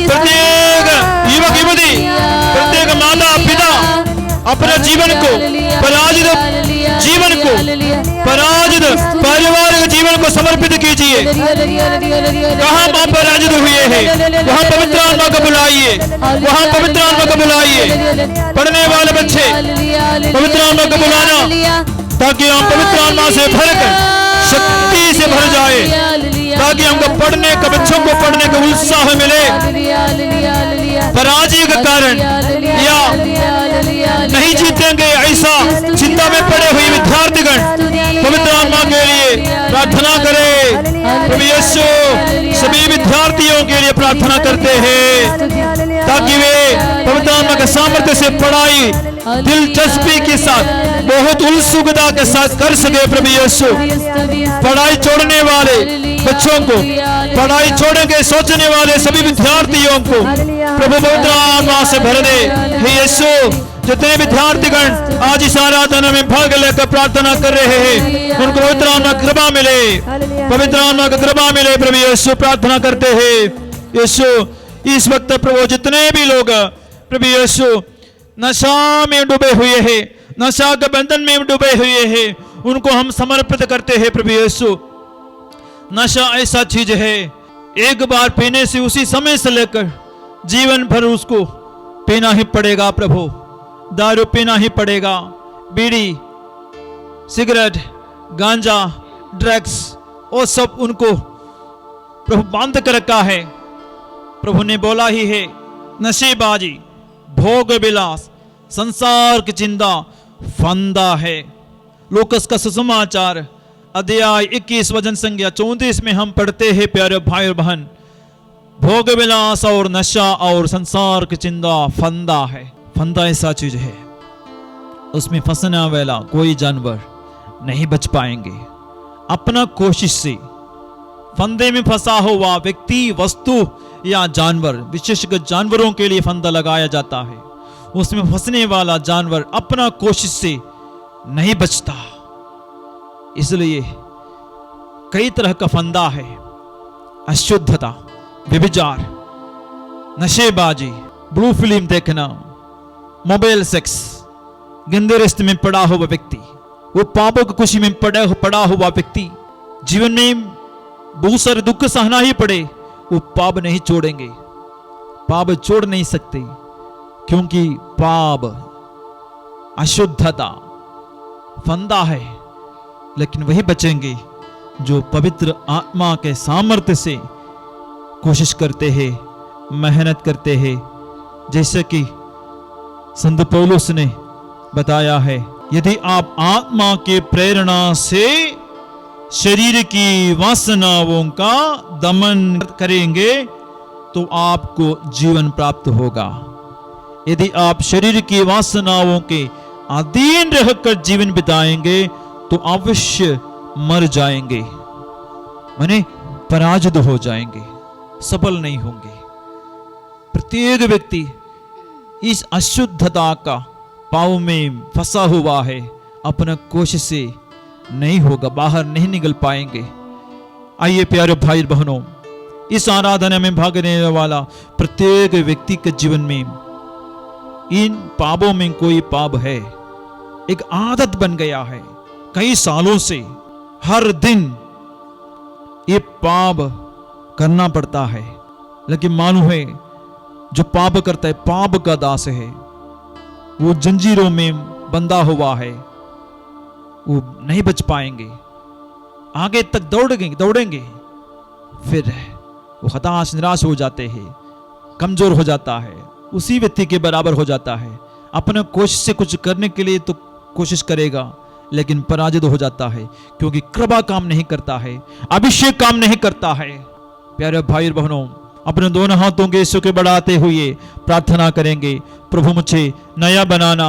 प्रत्येक युवक युवती, प्रत्येक माता पिता अपने जीवन को पराजित पारिवारिक जीवन को समर्पित कीजिए। कहाँ आप पराजित हुए हैं वहाँ पवित्र आत्मा को बुलाइए, वहाँ पवित्र आत्मा को बुलाइए। पढ़ने वाले बच्चे पवित्र आत्मा को बुलाना, ताकि हम पवित्र आत्मा से भरकर शक्ति से भर जाए, ताकि हमको पढ़ने का बच्चों को पढ़ने का उत्साह मिले। पराजय के कारण या नहीं जीतेंगे ऐसा चिंता में पड़े हुए विद्यार्थीगण पवित्र आत्मा के लिए प्रार्थना करें। प्रभु यीशु सभी विद्यार्थियों के लिए प्रार्थना करते हैं, ताकि वे पवित्र आत्मा के सामर्थ्य से पढ़ाई दिलचस्पी के साथ बहुत उत्सुकता के साथ कर सके। प्रभु यीशु पढ़ाई छोड़ने वाले बच्चों को, पढ़ाई छोड़ने के सोचने वाले सभी विद्यार्थियों को प्रभु पवित्र आत्मा से भर दे। हे यीशु जितने विद्यार्थीगण आज इस आराधना में भाग लेकर प्रार्थना कर रहे हैं उनको पवित्र आत्मा की कृपा मिले, पवित्र आत्मा की कृपा मिले। प्रभु यीशु प्रार्थना करते हैं। यीशु इस वक्त प्रभु जितने भी लोग प्रभु यीशु नशा में डूबे हुए हैं, नशा के बंधन में डूबे हुए हैं, उनको हम समर्पित करते हैं। प्रभु यीशु नशा ऐसा चीज है, एक बार पीने से उसी समय से लेकर जीवन भर उसको पीना ही पड़ेगा। प्रभु दारू पीना ही पड़ेगा, बीड़ी सिगरेट गांजा ड्रग्स वो सब उनको प्रभु बांध कर रखा है। प्रभु ने बोला ही है, नशेबाजी भोग विलास संसार की चिंता फंदा है। लूकस का सुसमाचार अध्याय 21 वचन संख्या 34 में हम पढ़ते हैं, प्यारे भाई और बहन, भोग विलास और नशा और संसार की चिंता फंदा है। फंदा ऐसा चीज है, उसमें फंसने वाला कोई जानवर नहीं बच पाएंगे। अपना कोशिश से फंदे में फंसा हुआ व्यक्ति, वस्तु या जानवर, विशेषकर जानवरों के लिए फंदा लगाया जाता है, उसमें फंसने वाला जानवर अपना कोशिश से नहीं बचता। इसलिए कई तरह का फंदा है, अशुद्धता, व्यभिचार, नशेबाजी, ब्लू फिल्म देखना, मोबाइल सेक्स, गंदे रिश्ते में पड़ा हुआ व्यक्ति, वो पापों की खुशी में पड़ा हुआ व्यक्ति, जीवन में बहुत सारे दुख सहना ही पड़े, वो पाप नहीं छोड़ेंगे, पाप छोड़ नहीं सकते, क्योंकि पाप अशुद्धता फंदा है। लेकिन वही बचेंगे जो पवित्र आत्मा के सामर्थ्य से कोशिश करते हैं, मेहनत करते हैं। जैसे कि संत पौलुस ने बताया है, यदि आप आत्मा के प्रेरणा से शरीर की वासनाओं का दमन करेंगे तो आपको जीवन प्राप्त होगा। यदि आप शरीर की वासनाओं के अधीन रहकर जीवन बिताएंगे तो अवश्य मर जाएंगे, माने पराजित हो जाएंगे, सफल नहीं होंगे। प्रत्येक व्यक्ति इस अशुद्धता का पाव में फंसा हुआ है, अपना कोशिश से नहीं होगा, बाहर नहीं निकल पाएंगे। आइए प्यारे भाई बहनों, इस आराधना में भाग लेने वाला प्रत्येक व्यक्ति के जीवन में इन पापों में कोई पाप है, एक आदत बन गया है। कई सालों से हर दिन ये पाप करना पड़ता है, लेकिन मालूम है जो पाप करता है पाप का दास है, वो जंजीरों में बंधा हुआ है, वो नहीं बच पाएंगे, आगे तक दौड़ेंगे, फिर वो हताश निराश हो जाते हैं, कमजोर हो जाता है, उसी व्यक्ति के बराबर हो जाता है। अपने कोशिश से कुछ करने के लिए तो कोशिश करेगा, लेकिन पराजित हो जाता है, क्योंकि कृपा काम नहीं करता है, अभिषेक काम नहीं करता है। प्यारे भाई बहनों, अपने दोनों हाथों के यीशु के बढ़ाते हुए प्रार्थना करेंगे, प्रभु मुझे नया बनाना,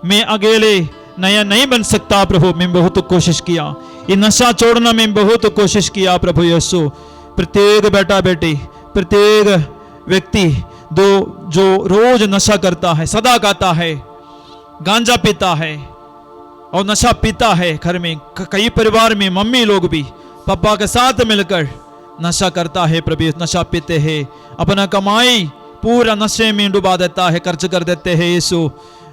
मैं अकेले नया नहीं बन सकता प्रभु, मैं बहुत कोशिश किया, ये नशा छोड़ना मैं बहुत कोशिश किया प्रभु यीशु। प्रत्येक बेटा बेटी, प्रत्येक व्यक्ति जो रोज नशा करता है, सदा गाता है, गांजा पीता है और नशा पीता है, घर में कई परिवार में मम्मी लोग भी पापा के साथ मिलकर नशा करता है प्रभु, नशा पीते हैं, अपना कमाई पूरा नशे में डुबा देता है, खर्च कर देते हैं। यीशु,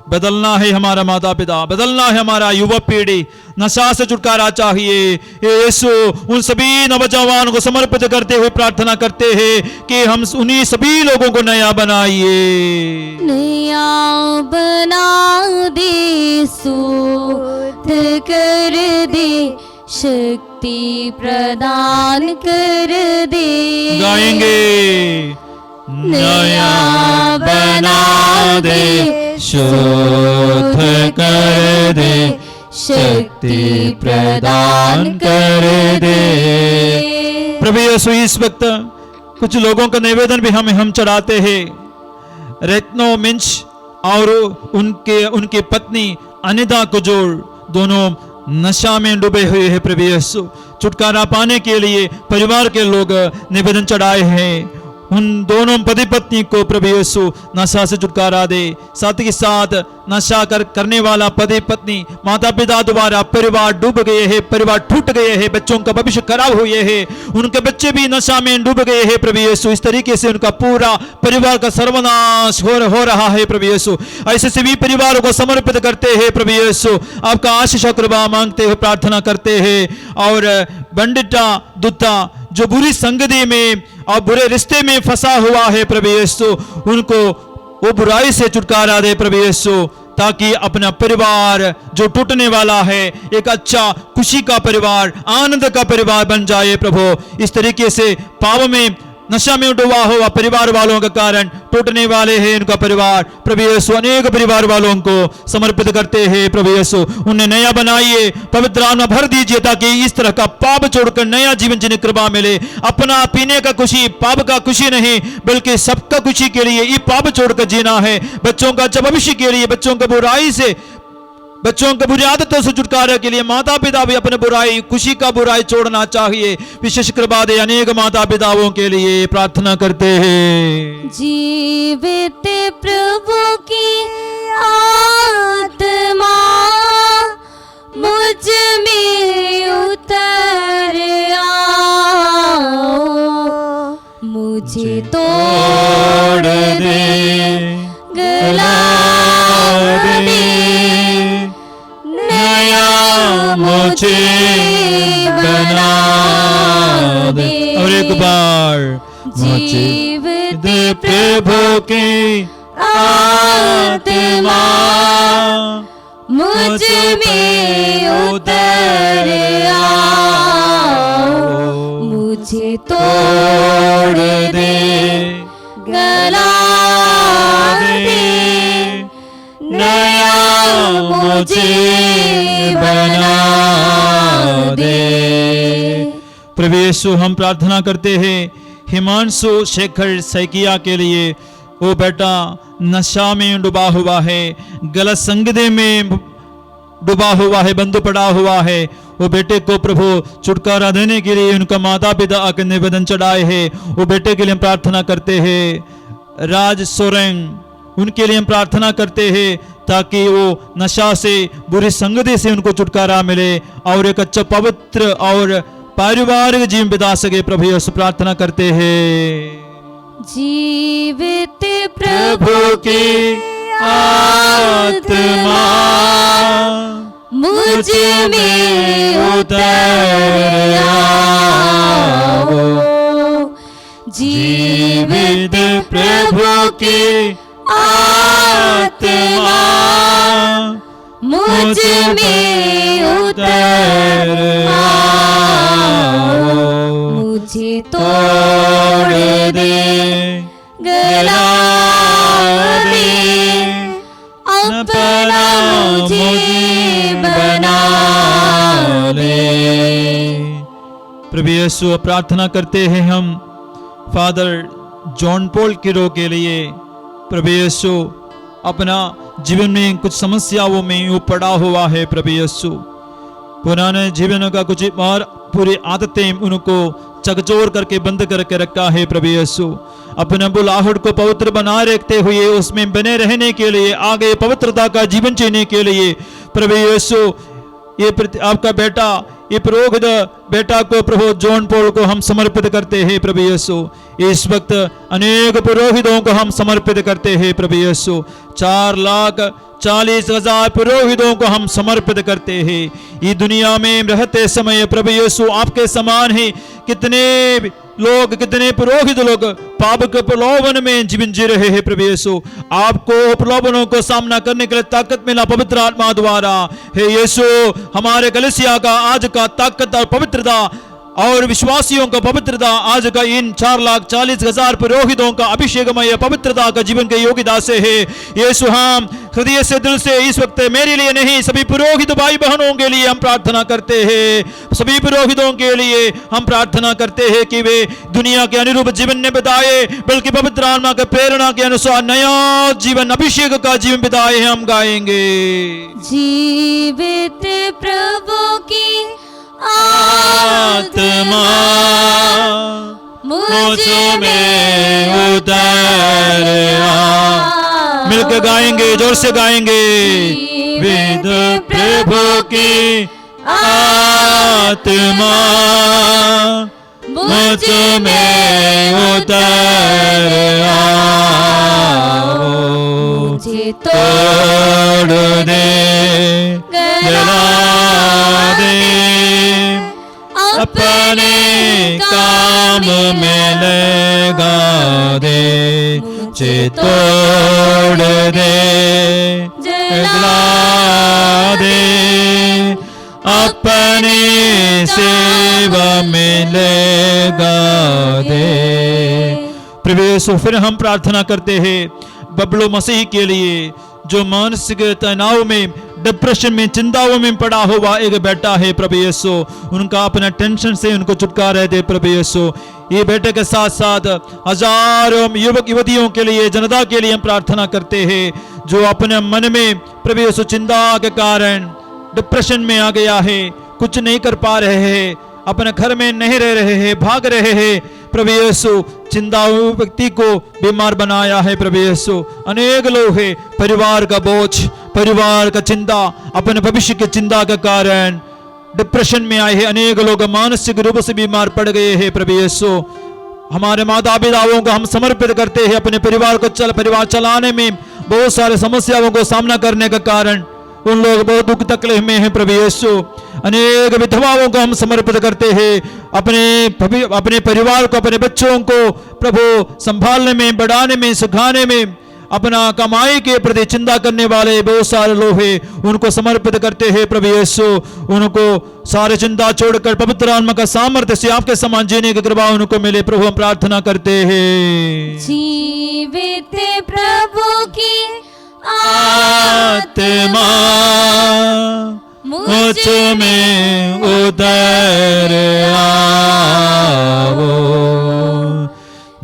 बदलना है हमारा माता पिता, बदलना है हमारा युवा पीढ़ी, नशा से छुटकारा चाहिए। यीशु, उन सभी नौजवानों को समर्पित करते हुए प्रार्थना करते हैं कि हम उन्हीं सभी लोगों को नया बनाइए, नया बना दे, शुद्ध कर दे, शक्ति प्रदान कर दे। गाएंगे, नया बना दे, शुद्ध कर दे, शक्ति प्रदान कर दे। प्रभु यीशु, इस वक्त कुछ लोगों का निवेदन भी हम चढ़ाते हैं। रेतनो मिंच और उनकी पत्नी अनिता कुजूर दोनों नशा में डूबे हुए हैं। प्रभु यीशु, छुटकारा पाने के लिए परिवार के लोग निवेदन चढ़ाए हैं। उन दोनों पति पत्नी को प्रभु यीशु नशा से छुटकारा दे। साथ ही साथ नशा करने वाला पति पत्नी, माता पिता द्वारा परिवार डूब गए हैं, परिवार टूट गए हैं, बच्चों का भविष्य खराब हुए हैं, उनके बच्चे भी नशा में डूब गए हैं। प्रभु यीशु, इस तरीके से उनका पूरा परिवार का सर्वनाश हो रहा है। प्रभु यीशु, ऐसे सभी परिवारों को समर्पित करते हैं। प्रभु यीशु, आपका आशीष और कृपा मांगते हुए प्रार्थना करते हैं। और बंडिता दुत्ता जो बुरी संगति में और बुरे रिश्ते में फंसा हुआ है, प्रभु यीशु उनको वो बुराई से छुटकारा दे प्रभु यीशु, ताकि अपना परिवार जो टूटने वाला है एक अच्छा खुशी का परिवार, आनंद का परिवार बन जाए। प्रभु, इस तरीके से पाप में नशा में डूबा हुआ परिवार वालों के कारण टूटने वाले हैं इनका परिवार, प्रभु यीशु अनेक परिवार वालों को समर्पित करते हैं। प्रभु यीशु उन्हें नया बनाइए, पवित्र आत्मा भर दीजिए ताकि इस तरह का पाप छोड़कर नया जीवन जीने की कृपा मिले। अपना पीने का खुशी, पाप का खुशी नहीं, बल्कि सबका खुशी के लिए ये पाप छोड़कर जीना है। बच्चों का अच्छा भविष्य के लिए, बच्चों का बुराई से, बच्चों के बुरी आदतों से छुटकारा के लिए माता पिता भी अपने बुराई, खुशी का बुराई छोड़ना चाहिए। विशेष कृपा दे अनेक माता पिताओं के लिए प्रार्थना करते हैं। जीवित प्रभु की आत्मा मुझ में उतर आओ, मुझे तोड़ दे, गला दे, नया मुझे बना दे। और एक बार जीवित प्रभु की आत्मा मुझ में उतर आओ, मुझे तोड़ दे, गला दे, नया मुझे बना दे। प्रभु यीशु हम प्रार्थना करते हैं हिमांशु शेखर सैकिया के लिए। वो बेटा नशा में डूबा हुआ है, गलत संगति में डूबा हुआ है, बंधु पड़ा हुआ है। वो बेटे को प्रभु छुटकारा देने के लिए उनका माता पिता आकर निवेदन चढ़ाए हैं। वो बेटे के लिए हम प्रार्थना करते हैं। राज सोरेंग, उनके लिए हम प्रार्थना करते हैं ताकि वो नशा से, बुरी संगति से उनको छुटकारा मिले और एक अच्छा पवित्र और पारिवारिक जीवन बिता सके। प्रभु यीशु प्रार्थना करते हैं। जीवित प्रभु की आत्मा मुझ में उतर आओ, जीवित प्रभु की आत्मा मुझ में उतर आओ, मुझे तोड़ दे, गला दे, अपना मुझे बना ले। प्रभु यीशु प्रार्थना करते हैं हम फादर जॉन पॉल किरो के लिए। प्रभु यीशु अपना जीवन में कुछ समस्याओं में वो पड़ा हुआ है। प्रभु यीशु पुराने जीवन का कुछ और पूरी आदतें उनको चकचोर करके बंद करके रखा है। प्रभु यीशु अपने बुलाहट को पवित्र बनाए रखते हुए उसमें बने रहने के लिए, आगे पवित्रता का जीवन जीने के लिए प्रभु यीशु ये आपका बेटा, ये पुरोहित बेटा को प्रभु जॉन पॉल को हम समर्पित करते हैं। प्रभु यीशु इस वक्त अनेक पुरोहितों को हम समर्पित करते हैं। प्रभु यीशु 4,40,000 पुरोहितों को हम समर्पित करते हैं। ये दुनिया में रहते समय प्रभु यीशु आपके समान ही कितने लोग, कितने पुरोहित लोग पाप के प्रलोभन में जीवन जी रहे हैं। प्रभु यीशु आपको प्रलोभनों को सामना करने के लिए ताकत मिला पवित्र आत्मा द्वारा। हे यीशु हमारे कलीसिया का आज का ताकत और पवित्रता और विश्वासियों का पवित्रता, आज का इन 4,40,000 पुरोहितों का अभिषेकमय पवित्रता का जीवन के योग्यता से है। यीशु हम हृदय से, दिल से इस वक्त मेरे लिए नहीं, सभी पुरोहित भाई बहनों के लिए हम प्रार्थना करते हैं। सभी पुरोहितों के लिए हम प्रार्थना करते हैं कि वे दुनिया के अनुरूप जीवन न बिताए, बल्कि पवित्र आत्मा के प्रेरणा के अनुसार नया जीवन, अभिषेक का जीवन बिताए। हम गाएंगे जीवित प्रभु की आत्मा मुझ में उतर आ। मिलकर गाएंगे, जोर से गाएंगे। वेद प्रभु की आत्मा मुझ में उतर आओ, मुझे तोड़ दे, जला दे, अपने काम में लगा दे, मुझे तोड़ दे, जला दे, अपने सेवा में लगा दे। यीशु फिर हम प्रार्थना करते हैं बबलू मसीह के लिए, जो मानसिक तनाव में, डिप्रेशन में, चिंताओं में पड़ा हुआ एक बेटा है प्रभु यीशु, उनका अपना टेंशन से उनको छुटकारा दे प्रभु यीशु। ये बेटे के साथ साथ हजारों युवक युवतियों के लिए, जनता के लिए हम प्रार्थना करते हैं जो अपने मन में प्रभु यीशु चिंता के कारण डिप्रेशन में आ गया है, कुछ नहीं कर पा रहे हैं, अपने घर में नहीं रह रहे हैं, भाग रहे हैं। प्रभु यीशु चिंता व्यक्ति को बीमार बनाया है प्रभु यीशु। अनेक लोग हैं परिवार का बोझ, परिवार का चिंता, अपने भविष्य की चिंता के कारण डिप्रेशन में आए हैं। अनेक लोग मानसिक रूप से बीमार पड़ गए हैं प्रभु यीशु। हमारे माता पिताओं को हम समर्पित करते हैं, अपने परिवार चलाने में बहुत सारे समस्याओं को सामना करने का कारण उन लोग बहुत दुख तकलीफ में हैं प्रभु यीशु। अनेक विधवाओं को हम समर्पित करते हैं, अपने परिवार को, अपने बच्चों को प्रभु संभालने में, बढ़ाने में, सिखाने में, अपना कमाई के प्रति चिंता करने वाले बहुत सारे लोग हैं, उनको समर्पित करते हैं प्रभु यीशु। उनको सारे चिंता छोड़कर पवित्र आत्मा का सामर्थ्य से आपके समान जीने की कृपा उनको मिले प्रभु, हम प्रार्थना करते हैं। जीवित प्रभु की आत्मा मुझ में उतर आओ,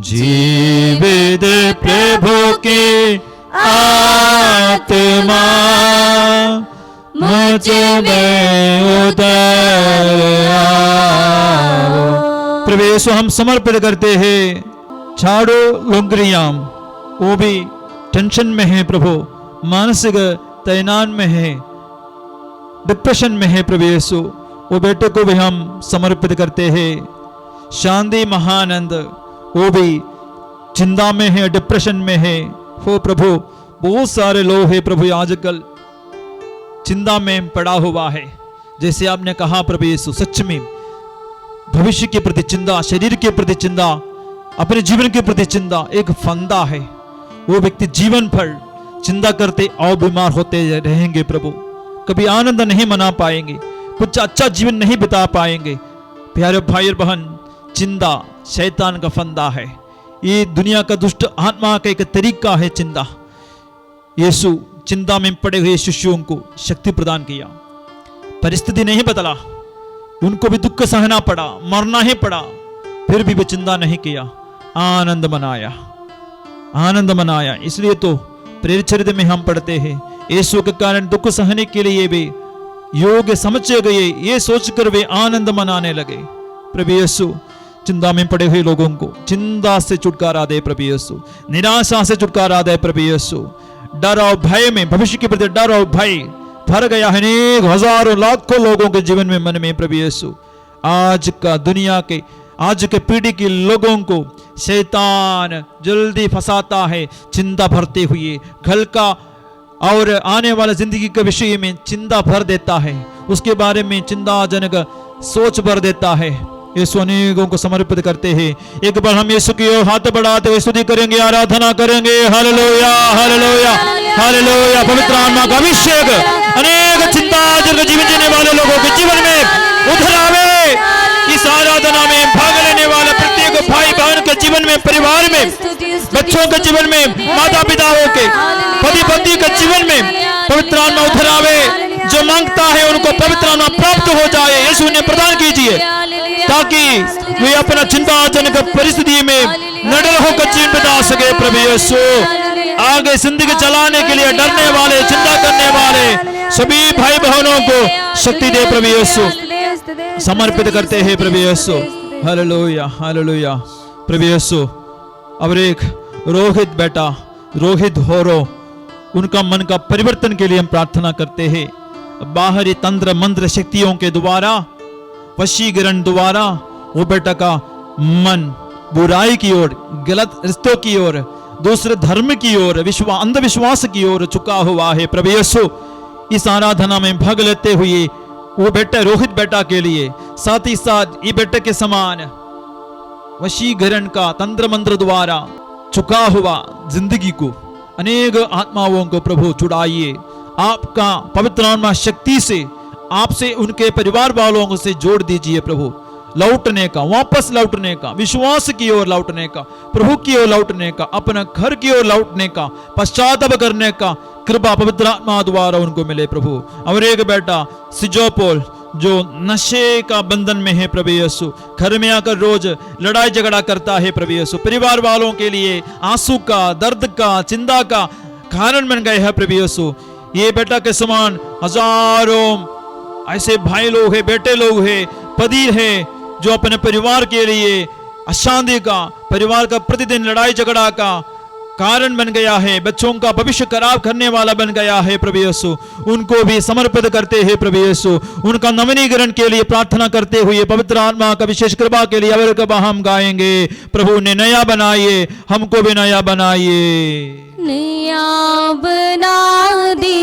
जीवित प्रभु की आत्मा मुझ में उतर आओ। प्रभु यीशु हम समर्पित करते हैं छाड़ो लुंगरियाम, वो भी टेंशन में है प्रभु, मानसिक तनाव में है, डिप्रेशन में है प्रभु यीशु, वो बेटे को भी हम समर्पित करते हैं। शांति महानंद, वो भी चिंता में है, डिप्रेशन में है। वो प्रभु बहुत सारे लोग हैं प्रभु आजकल चिंता में पड़ा हुआ है। जैसे आपने कहा प्रभु यीशु, सच में भविष्य के प्रति चिंता, शरीर के प्रति चिंता, अपने जीवन के प्रति चिंता एक फंदा है। वो व्यक्ति जीवन भर चिंता करते और बीमार होते रहेंगे प्रभु, कभी आनंद नहीं मना पाएंगे, कुछ अच्छा जीवन नहीं बिता पाएंगे। प्यारे भाई और बहन, चिंता शैतान का फंदा है, ये दुनिया का दुष्ट आत्मा का एक तरीका है चिंता। यीशु चिंता में पड़े हुए शिष्यों को शक्ति प्रदान किया, परिस्थिति नहीं बदला, उनको भी दुख सहना पड़ा, मरना ही पड़ा, फिर भी वे चिंता नहीं किया, आनंद मनाया, आनंद मनाया। इसलिए तो प्रेरित चरित्र में हम पढ़ते हैं, यीशु के कारण दुख सहने के लिए वे योग्य समझे गए, ये सोचकर वे आनंद मनाने लगे। प्रभु यीशु चिंता में पड़े हुए लोगों को चिंता से छुटकारा दे प्रभु यीशु, निराशा से छुटकारा दे प्रभु यीशु। डर और भय में, भविष्य के प्रति डर और भय भर गया है अनेक हजारों लाखों लोगों के जीवन में, मन में प्रभु यीशु। आज का दुनिया के, आज के पीढ़ी के लोगों को शैतान जल्दी फंसाता है, चिंता भरते हुए घर का और आने वाले जिंदगी के विषय में चिंता भर देता है, उसके बारे में चिंताजनक सोच भर देता है। यीशु अनेकों को समर्पित करते हैं। एक बार हम यीशु की ओर हाथ बढ़ाते हुए स्तुति करेंगे, आराधना करेंगे। Hallelujah, hallelujah, hallelujah. पवित्र आत्मा का अभिषेक अनेक चिंताजनक जीवन जीने वाले लोगों के जीवन में उधर आवे। इस आराधना में भाग लेने वाले प्रत्येक भाई बहन के जीवन में, परिवार में, बच्चों के जीवन में, माता पिताओं के, पति पत्नी के जीवन में पवित्र आत्मा उधर आवे। जो मांगता है उनको पवित्र आत्मा प्राप्त हो जाए, यीशु ने प्रदान कीजिए, ताकि वे अपना चिंताजनक परिस्थिति में निडर होकर जीवन बिता सके। प्रभु यीशु आगे जिंदगी चलाने के लिए डरने वाले, चिंता करने वाले सभी भाई बहनों को शक्ति दे प्रभु यीशु। समर्पित करते हैं प्रभु यीशु। Hallelujah, hallelujah. प्रभु यीशु अब एक रोहित बेटा, रोहित होरो, उनका मन का परिवर्तन के लिए हम प्रार्थना करते हैं। बाहरी तंत्र मंत्र शक्तियों के द्वारा, वशीकरण द्वारा वो बेटा का मन बुराई की ओर, गलत रिश्तों की ओर, दूसरे धर्म की ओर, अंधविश्वास की ओर झुका हुआ है। प्रभु यीशु इस आराधना में भाग लेते हुए वो बेटा, रोहित बेटा के लिए, साथ ही साथ ये बेटे के समान वशीकरण का तंत्र मंत्र द्वारा झुका हुआ जिंदगी को, अनेक आत्माओं को प्रभु छुड़ाइए। आपका पवित्र आत्मा शक्ति से आपसे, उनके परिवार वालों से जोड़ दीजिए प्रभु। लौटने का, वापस लौटने का, विश्वास की ओर लौटने का, प्रभु की ओर लौटने का, अपना घर की ओर लौटने का, पश्चाताप करने का कृपा पवित्र आत्मा द्वारा उनको मिले प्रभु। और एक बेटा सिजोपोल जो नशे का बंधन में है प्रभु यीशु, घर में आकर रोज लड़ाई झगड़ा करता है प्रभु यीशु, परिवार वालों के लिए आंसू का, दर्द का, चिंता का कारण बन गए हैं प्रभु यीशु। ये बेटा के समान हजारों ऐसे भाई लोग हैं, बेटे लोग हैं, पति है जो अपने परिवार के लिए अशांति का, परिवार का प्रतिदिन लड़ाई झगड़ा का कारण बन गया है, बच्चों का भविष्य खराब करने वाला बन गया है प्रभु यीशु। उनको भी समर्पित करते हैं प्रभु यीशु, उनका नवीनीकरण के लिए प्रार्थना करते हुए पवित्र आत्मा का विशेष कृपा के लिए अवर कृपा हम गाएंगे। प्रभु ने नया बनाइए, हमको भी नया बनाइए। नया बना दे,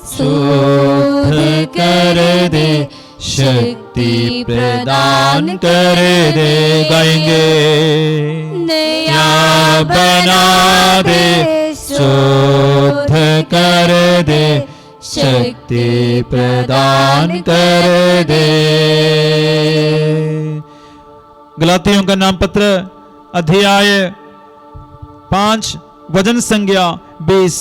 शुद्ध कर दे, शक्ति प्रदान कर दे। गाएंगे नया बना दे, शुद्ध कर दे, शक्ति प्रदान कर दे। गलातियों का नाम पत्र अध्याय 5 वचन संज्ञा 20,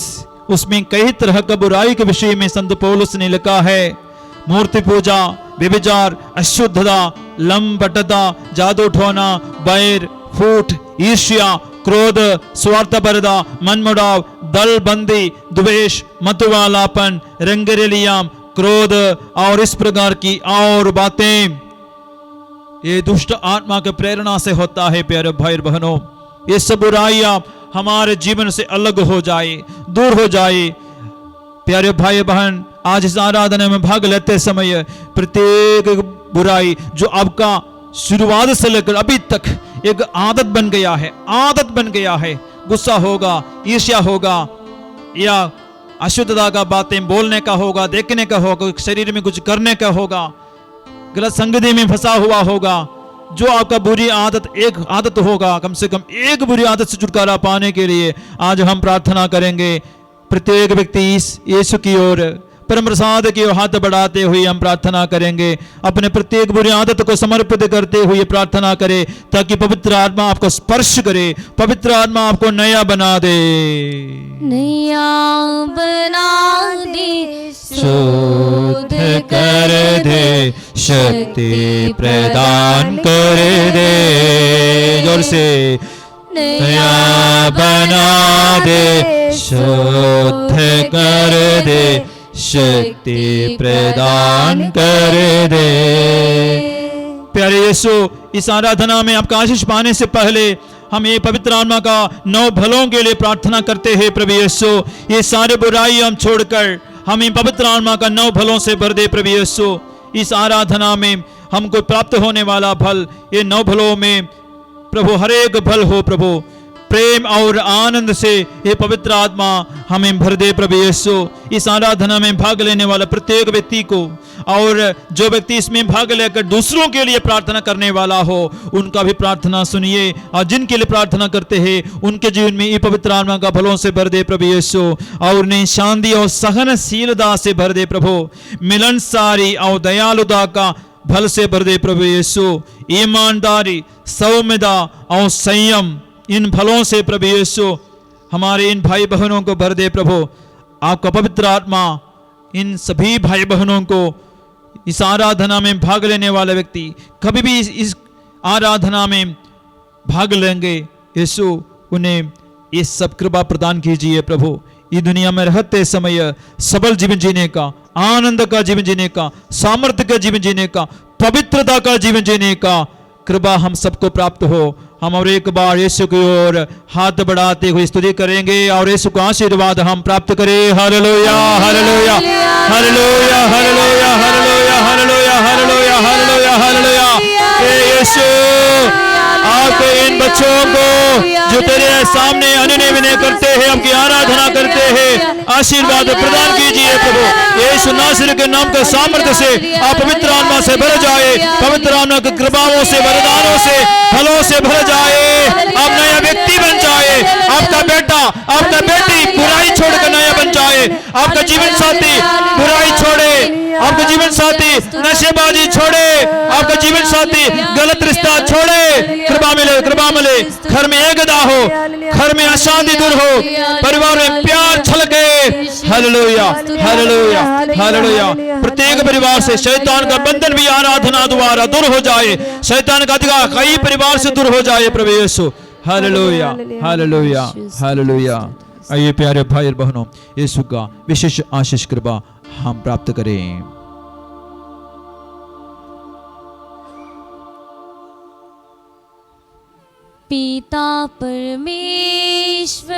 उसमें कई तरह का बुराई के विषय में संत पौलुस ने लिखा है। मूर्ति पूजा, व्यभिचार, अशुद्धता, लंबटता, जादू टोना, बैर, फूट, ईर्ष्या, क्रोध, स्वार्थपरता, मनमुटाव, दलबंदी, द्वेष, मतवालापन, रंगरेलियाम, क्रोध और इस प्रकार की और बातें, ये दुष्ट आत्मा के प्रेरणा से होता है। प्यारे भाई बहनों, ये सब बुराइयां हमारे जीवन से अलग हो जाए, दूर हो जाए। प्यारे भाई बहन, आज इस आराधना में भाग लेते समय प्रत्येक बुराई जो आपका शुरुआत से लेकर अभी तक एक आदत बन गया है, आदत बन गया है, गुस्सा होगा, ईर्ष्या होगा, या अशुद्धता का बातें बोलने का होगा, देखने का होगा, शरीर में कुछ करने का होगा, गलत संगति में फंसा हुआ होगा, जो आपका बुरी आदत एक आदत होगा, कम से कम एक बुरी आदत से छुटकारा पाने के लिए आज हम प्रार्थना करेंगे। प्रत्येक व्यक्ति इस यीशु की ओर, परम प्रसाद की ओर हाथ बढ़ाते हुए हम प्रार्थना करेंगे। अपने प्रत्येक बुरी आदत को समर्पित करते हुए प्रार्थना करें ताकि पवित्र आत्मा आपको स्पर्श करे, पवित्र आत्मा आपको नया बना दे। नया बना दे, शुद्ध कर दे, शक्ति प्रदान कर दे। जोर से नया बना दे, शुद्ध कर दे, शक्ति प्रदान कर दे। प्यारे यीशु, इस आराधना में आपका आशीष पाने से पहले हम ये पवित्र आत्मा का 9 भलों के लिए प्रार्थना करते हैं। प्रभु यीशु, ये सारे बुराई हम छोड़कर हमें पवित्र आत्मा का 9 भलों से भर दे। प्रभु यीशु, इस आराधना में हमको प्राप्त होने वाला फल, ये 9 भलों में प्रभु हर एक फल हो। प्रभु प्रेम और आनंद से ये पवित्र आत्मा हमें भर दे। प्रभु यीशु, इस आराधना में भाग लेने वाला प्रत्येक व्यक्ति को, और जो व्यक्ति इसमें भाग लेकर दूसरों के लिए प्रार्थना करने वाला हो, उनका भी प्रार्थना सुनिए, और जिनके लिए प्रार्थना करते हैं उनके जीवन में ये पवित्र आत्मा का फलों से भर दे। प्रभु यीशु, और उन्हें शांति और सहनशीलता से भर दे। प्रभु मिलनसारी और दयालुता का फल से भर दे। प्रभु यीशु, ईमानदारी, सौम्यता और संयम, इन फलों से प्रभु यीशु हमारे इन भाई बहनों को भर दे। प्रभु आपका पवित्र आत्मा इन सभी भाई बहनों को, इस आराधना में भाग लेने वाले व्यक्ति कभी भी इस आराधना में भाग लेंगे, यीशु उन्हें ये सब कृपा प्रदान कीजिए। प्रभु ये दुनिया में रहते समय सबल जीवन जीने का, आनंद का जीवन जीने का, सामर्थ्य का जीवन जीने का, पवित्रता का जीवन जीने का कृपा हम सबको प्राप्त हो। हम और एक बार यीशु की ओर हाथ बढ़ाते हुए स्तुति करेंगे और यीशु का आशीर्वाद हम प्राप्त करें। Hallelujah, hallelujah, hallelujah, hallelujah, hallelujah, hallelujah, hallelujah, hallelujah, hallelujah. हे यीशु, आपके इन बच्चों को जो तेरे सामने अनन्य विनय करते हैं, आपकी आराधना करते हैं, आशीर्वाद प्रदान कीजिए। प्रभु यीशु नासरी के नाम के सामर्थ्य से आप पवित्र आत्मा से भर जाए, पवित्र आत्मा की कृपाओं से, वरदानों से, फलों से भर जाए। आप नया व्यक्ति बन जाए, आपका बेटा, आपका बेटी बुराई छोड़कर नया बन जाए, आपका जीवन साथी बुराई छोड़े, आपका जीवन साथी नशेबाजी छोड़े, आपका जीवन साथी गलत रिश्ता छोड़े, कृपा मिले, कृपा मिले। घर में एकता हो, घर में अशांति दूर हो, परिवार में प्यार छलके। Hallelujah, hallelujah, hallelujah. प्रत्येक परिवार से शैतान का बंधन भी आराधना द्वारा दूर हो जाए, शैतान का अधिकार कई परिवार से दूर हो जाए प्रभु यीशु। Hallelujah, hallelujah, hallelujah. आइए प्यारे भाई और बहनों, यीशु का विशेष आशीष कृपा हम प्राप्त करें। पिता परमेश्वर